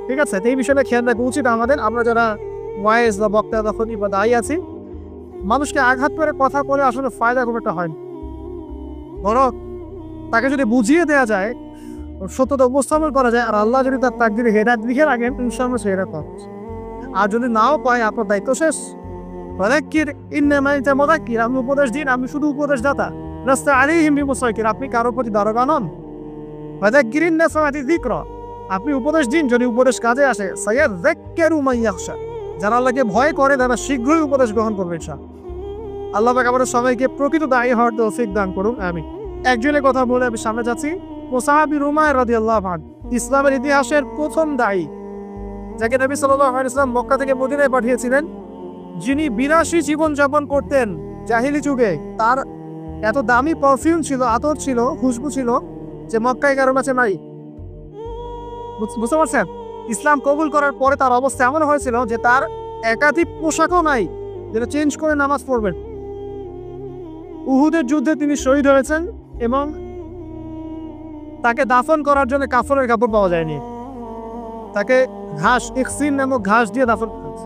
S1: ঠিক আছে। এই বিষয়টা খেয়াল রাখা উচিত আমাদের। আমরা যারা ওয়াইজ বা বক্তা বা খতিব বা দায়ী আছি, মানুষকে আঘাত করে কথা বলে আসলে ফায়দা খুব একটা হয় না। বরং তাকে যদি বুঝিয়ে দেওয়া যায়, সত্যতা উপস্থাপন করা যায়, আর আল্লাহ যদি তার তাকদীরে হেদায়েত লিখে রাখেন, ইনশাআল্লাহ সে হেদায়েত পাবে। আর যদি নাও পায়, আপনার দায়িত্ব শেষ। ফাযাক্কির ইন্নামা আনতা মুযাক্কির, আমি উপদেশ দিন, আমি শুধু উপদেশদাতা। লাস্তা আলাইহিম বিমুসাইতির, আপনি কারো প্রতি দারোগা নন। ফাযাক্কির ইন নাফাআতি যিকরা, আপনি উপদেশ দিন যদি উপদেশ কাজে আসে। সায়াযাক্কারু মান ইয়াখশা, যারা আল্লাহকে ভয় করে তারা শীঘ্রই উপদেশ গ্রহণ করবে ইনশাআল্লাহ। আল্লাহ পাক আমাদের সবাইকে প্রকৃত দায়ী হওয়ার তৌফিক দান করুন, আমিন। একজনের কথা বলে আমি সামনে যাচ্ছি। মুসআব বিন উমাইর রাদিয়াল্লাহু আনহু, ইসলামের ইতিহাসের প্রথম দায়ী, যাকে নবী সাল্লাল্লাহু আলাইহি ওয়াসাল্লাম মক্কা থেকে মদিনায় পাঠিয়েছিলেন, যিনি বিনাশী জীবন যাপন করতেন জাহিলি যুগে। তার এত দামি পারফিউম ছিল, আতর ছিল, খুশবু ছিল, যে মক্কায় কারো কাছে নাই। বুঝতে পারছেন? ইসলাম কবুল করার পরে তার অবস্থা এমন হয়েছিল যে তার একাধিক পোশাকও নাই, যেটা চেঞ্জ করে নামাজ পড়বেন। উহুদের যুদ্ধে তিনি শহীদ হয়েছেন এবং তাকে দাফন করার জন্য কাফনের কাপড় পাওয়া যায়নি। তাকে ঘাস, ইখসিন নামক ঘাস দিয়ে দাফন করেছে।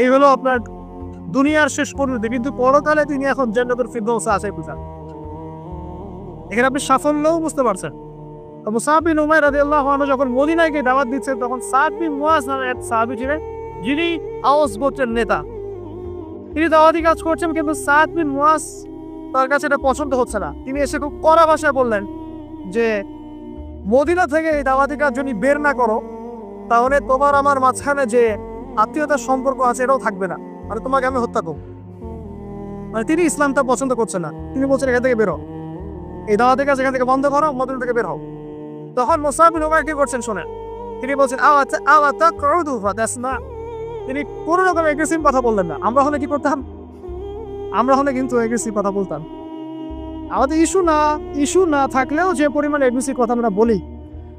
S1: এই হলো আপনার দুনিয়ার শেষ পরিণতি। কিন্তু পরকালে তিনি এখন জান্নাতুল ফিরদৌসে আছে, বুঝা। এখানে আপনি সাফল্যও বুঝতে পারছেন। মুসাব বিন উমাইর রাদিয়াল্লাহু আনহু যখন মদিনায় গিয়ে দাওয়াত দিচ্ছেন, তখন সাদ বিন মুয়াজ নামে এক সাহাবী ছিলেন, যিনি আওস গোত্রের নেতা। তিনি দাওয়াতি কাজ করছেন, কিন্তু সাদ বিন মুয়াজ তার কাছে এটা পছন্দ হচ্ছে না। তিনি এসে খুব কড়া ভাষায় বললেন যে, মদিনা থেকে এই দাওয়াতি কাজ যদি বের না করো, তাহলে তোমার আমার মাঝখানে যে আত্মীয়তার সম্পর্ক আছে এটাও থাকবে না, মানে তোমাকে আমি হত্যা করব। মানে তিনি ইসলামটা পছন্দ করছেন না। তিনি বলছেন, এখান থেকে বেরো, এই দাওয়াতি কাজ এখান থেকে বন্ধ করো, মদিনা থেকে বের হও। তখন মুসাব বিন উমাইর কি করছেন শোনেন। তিনি বলছেন, তিনি কোনো রকম এগ্রেসিভ কথা বললেন না। আমরা হলে কি করতাম? আমরা হলে কিন্তু এগ্রেসিভ কথা বলতাম। আমাদের ইস্যু না থাকলেও যে পরিমাণে এগ্রেসিভ কথা আমরা বলি,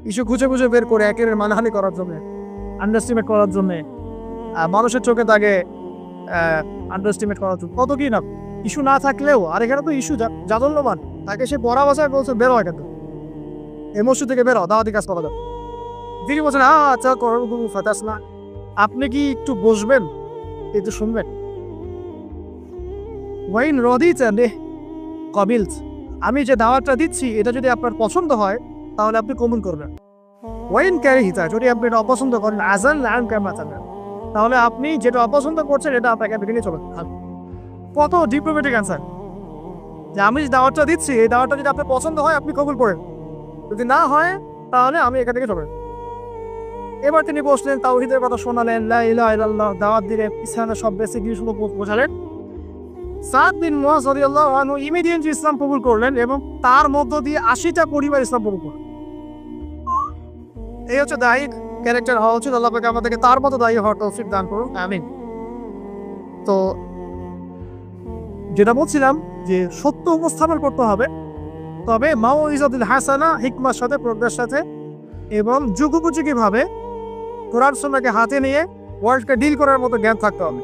S1: ইস্যু খুঁজে খুঁজে বের করে একের মানহানি করার জন্য, আন্ডারস্টিমেট করার জন্য, মানুষের চোখে তাকে আন্ডারস্টিমেট করার জন্য, কত কি না ইস্যু না থাকলেও। আর এখানে তো ইস্যু জাদল্যমান, তাকে সে বড় ভাষায় বলছে, বেরো এখান থেকে, এমসু থেকে বেরো, দাওয়াতি কাজ করা যাবে। তিনি বলছেন, আচ্ছা ফাতাস না, আপনি কি একটু বসবেন, একটু শুনবেন? ওয়াইন রদিতা নে কবিলস, আমি যে দাওয়াতটা দিচ্ছি এটা যদি আপনার পছন্দ হয় তাহলে আপনি কবুল করবেন। ওয়াইন ক্যারিহিতা, যদি আপনি এটা অপছন্দ করেন, আজান লান কামাতান, তাহলে আপনি যেটা অপছন্দ করছেন এটা আপনাকে বেরিয়ে চলে। কত ডিপ্লোম্যাটিক অ্যান্সার, যে আমি যে দাওয়াতটা দিচ্ছি এই দাওয়াতটা যদি আপনার পছন্দ হয় আপনি কবুল করেন, যদি না হয় তাহলে আমি এখান থেকে চলেন। এবার তিনি বসলেন, তাওহীদের কথা শোনালেন, লা ইলাহা ইল্লাল্লাহ দাওয়াত দিলেন, ইসলামের সব বেসিক জিনিসগুলো বোঝালেন। সাদ বিন মুয়াজ রাদিয়াল্লাহু আনহু ইমিডিয়েটলি ইসলাম কবুল করলেন এবং তার মধ্য দিয়ে 80টা পরিবার ইসলাম কবুল করলেন। এই হচ্ছে দায়ী ক্যারেক্টার হওয়া উচিত। আল্লাহ পাক আমাদেরকে তার মতো দায়ী হওয়ার তৌফিক দান করুন, আমিন। তো যেটা বলছিলাম যে সত্য উপস্থাপন করতে হবে, তবে মাউইজাতুল হাসানা, হিকমার সাথে, প্রজ্ঞার সাথে এবং যুগোপযোগীভাবে কোরআন সুন্নাহকে হাতে নিয়ে ওয়ার্ল্ডকে ডিল করার মতো জ্ঞান থাকতে হবে।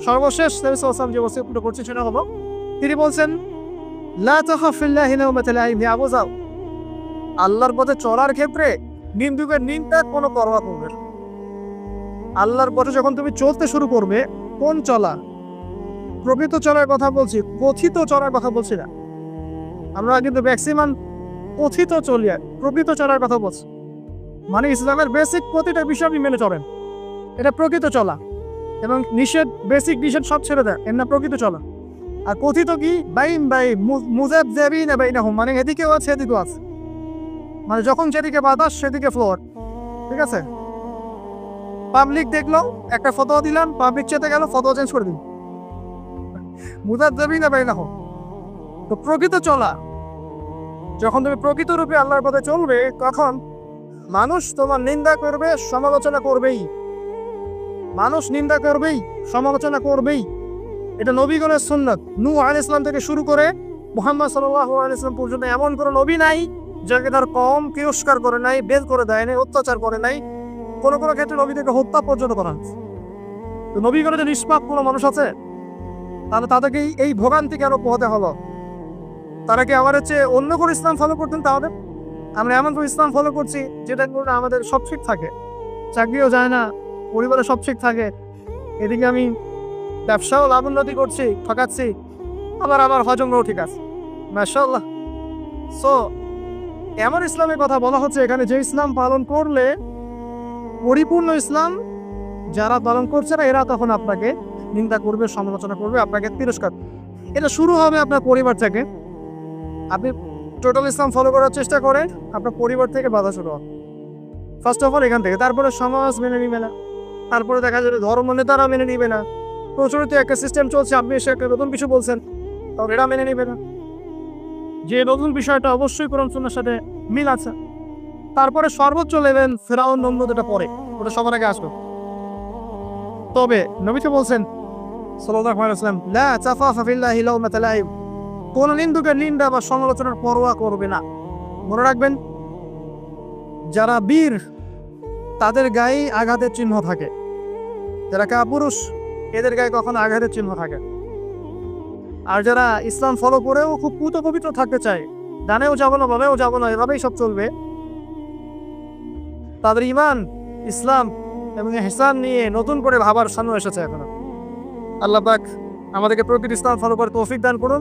S1: সর্বশেষ নবী সাল্লাল্লাহু আলাইহি ওয়াসাল্লাম যে ওসিয়তটা করছেন সেটা হলো, তিনি বলছেন, লা তাখাফিল্লাহি লাওমাতা লাইম, আবু যাও, আল্লাহর পথে চলার ক্ষেত্রে নিন্দুকের নিন্দার কোনো পরোয়া করবে না। আল্লাহর পথে যখন তুমি চলতে শুরু করবে, কোন চলা? প্রকৃত চলার কথা বলছি, কথিত চলার কথা বলছি না। আমরা কিন্তু ম্যাক্সিমাম কথিত চলি, প্রকৃত চলার কথা বলছি। মানে ইসলামের বেসিক প্রতিটা বিষয় আপনি মেনে চলেন, এটা প্রকৃত চলা। এবং নিষেধ, বেসিক নিষেধ সব ছেড়ে দেয়, এর না প্রকৃত চলা। আর কথিত কি? মানে এদিকেও আছে এদিকেও আছে, মানে যখন যেদিকে বাতাস সেদিকে ফ্লোর, ঠিক আছে? পাবলিক দেখলো, একটা ফতোয়া দিলাম, পাবলিক চেতে গেল, ফতোয়া চেঞ্জ করে দিন, মুযাবযাবিনা বাইনাহুম। তো প্রকৃত চলা, যখন তুমি প্রকৃত রূপে আল্লাহর পথে চলবে, তখন মানুষ তোমার নিন্দা করবে, সমালোচনা করবেই। মানুষ নিন্দা করবেই, সমালোচনা করবেই। এটা নবীগণের সুন্নাত। নূহ আলাইহিস সালাম থেকে শুরু করে মুহাম্মদ সাল্লাল্লাহু আলাইহি ওয়াসাল্লাম পর্যন্ত এমন কোনো নবী নাই যাকে তার কওম তিরস্কার করে নাই, বের করে দেয় নাই, অত্যাচার করে নাই। কোনো কোনো ক্ষেত্রে নবীদেরকে হত্যা পর্যন্ত করা হয়েছে। তো নবীগণের যে নিষ্পাপ কোনো মানুষ আছে, তাহলে তাদেরকে এই ভোগান্তি কেন পোহাতে হলো? তারা কি আমার হচ্ছে অন্য কোনো ইসলাম ফলো করতেন? তাহলে আমরা এমন কোনো ইসলাম ফলো করছি যেটা করে আমাদের সব ঠিক থাকে, চাকরিও যায় না, পরিবারে সব ঠিক থাকে, এদিকে আমি ব্যবসাও লাভ উন্নতি করছি, ঠকাচ্ছি, আবার আমার হজমরাও ঠিক আছে, মাশাআল্লাহ। সো এমন ইসলামের কথা বলা হচ্ছে এখানে, যে ইসলাম পালন করলে, পরিপূর্ণ ইসলাম যারা পালন করছে না, এরা তখন আপনাকে নিন্দা করবে, সমালোচনা করবে, আপনাকে তিরস্কার। এটা শুরু হবে আপনার পরিবার থেকে। আপনি টোটাল ইসলাম ফলো করার চেষ্টা করেন, আপনার পরিবার থেকে বাধা শুরু হবে ফার্স্ট অফ অল, এখান থেকে। তারপরে সমাজ মেনে নিবে না, তারপরে দেখা যাবে ধর্ম নেতারা মেনে নিবে না। প্রচলিত একটা সিস্টেম চলছে, আপনি এসে একটা নতুন কিছু বলছেন, তখন এরা মেনে নিবে না, যে নতুন বিষয়টা অবশ্যই কোরআন সুন্নাহর সাথে মিল আছে। তারপরে সর্বোচ্চ লেভেল ফেরাউন, নমরুদ, এটা পরে, ওটা সবার আগে আসবে। তবে নবী তো বলছেন সাল্লাল্লাহু আলাইহি ওয়াসাল্লাম, লা তাখাফা ফিল্লাহি লাওমাতা লাইম, কোন নিন্দুকের নিন্দা বা সমালোচনার পরোয়া করবে না। মনে রাখবেন, যারা বীর তাদের গায়ে আঘাতের চিহ্ন থাকে, যারা কাপুরুষ এদের গায়ে কখনো আঘাতের চিহ্ন থাকে। আর যারা ইসলাম ফলো করেও খুব পুত পবিত্র থাকতে চায়, ডানেও যাবো না বামেও যাবো না, এভাবেই সব চলবে, তাদের ইমান, ইসলাম এবং ইহসান নিয়ে নতুন করে ভাবার সামনে এসেছে এখন। আল্লাহ পাক আমাদেরকে প্রকৃত ইসলাম ফলো করে তৌফিক দান করুন।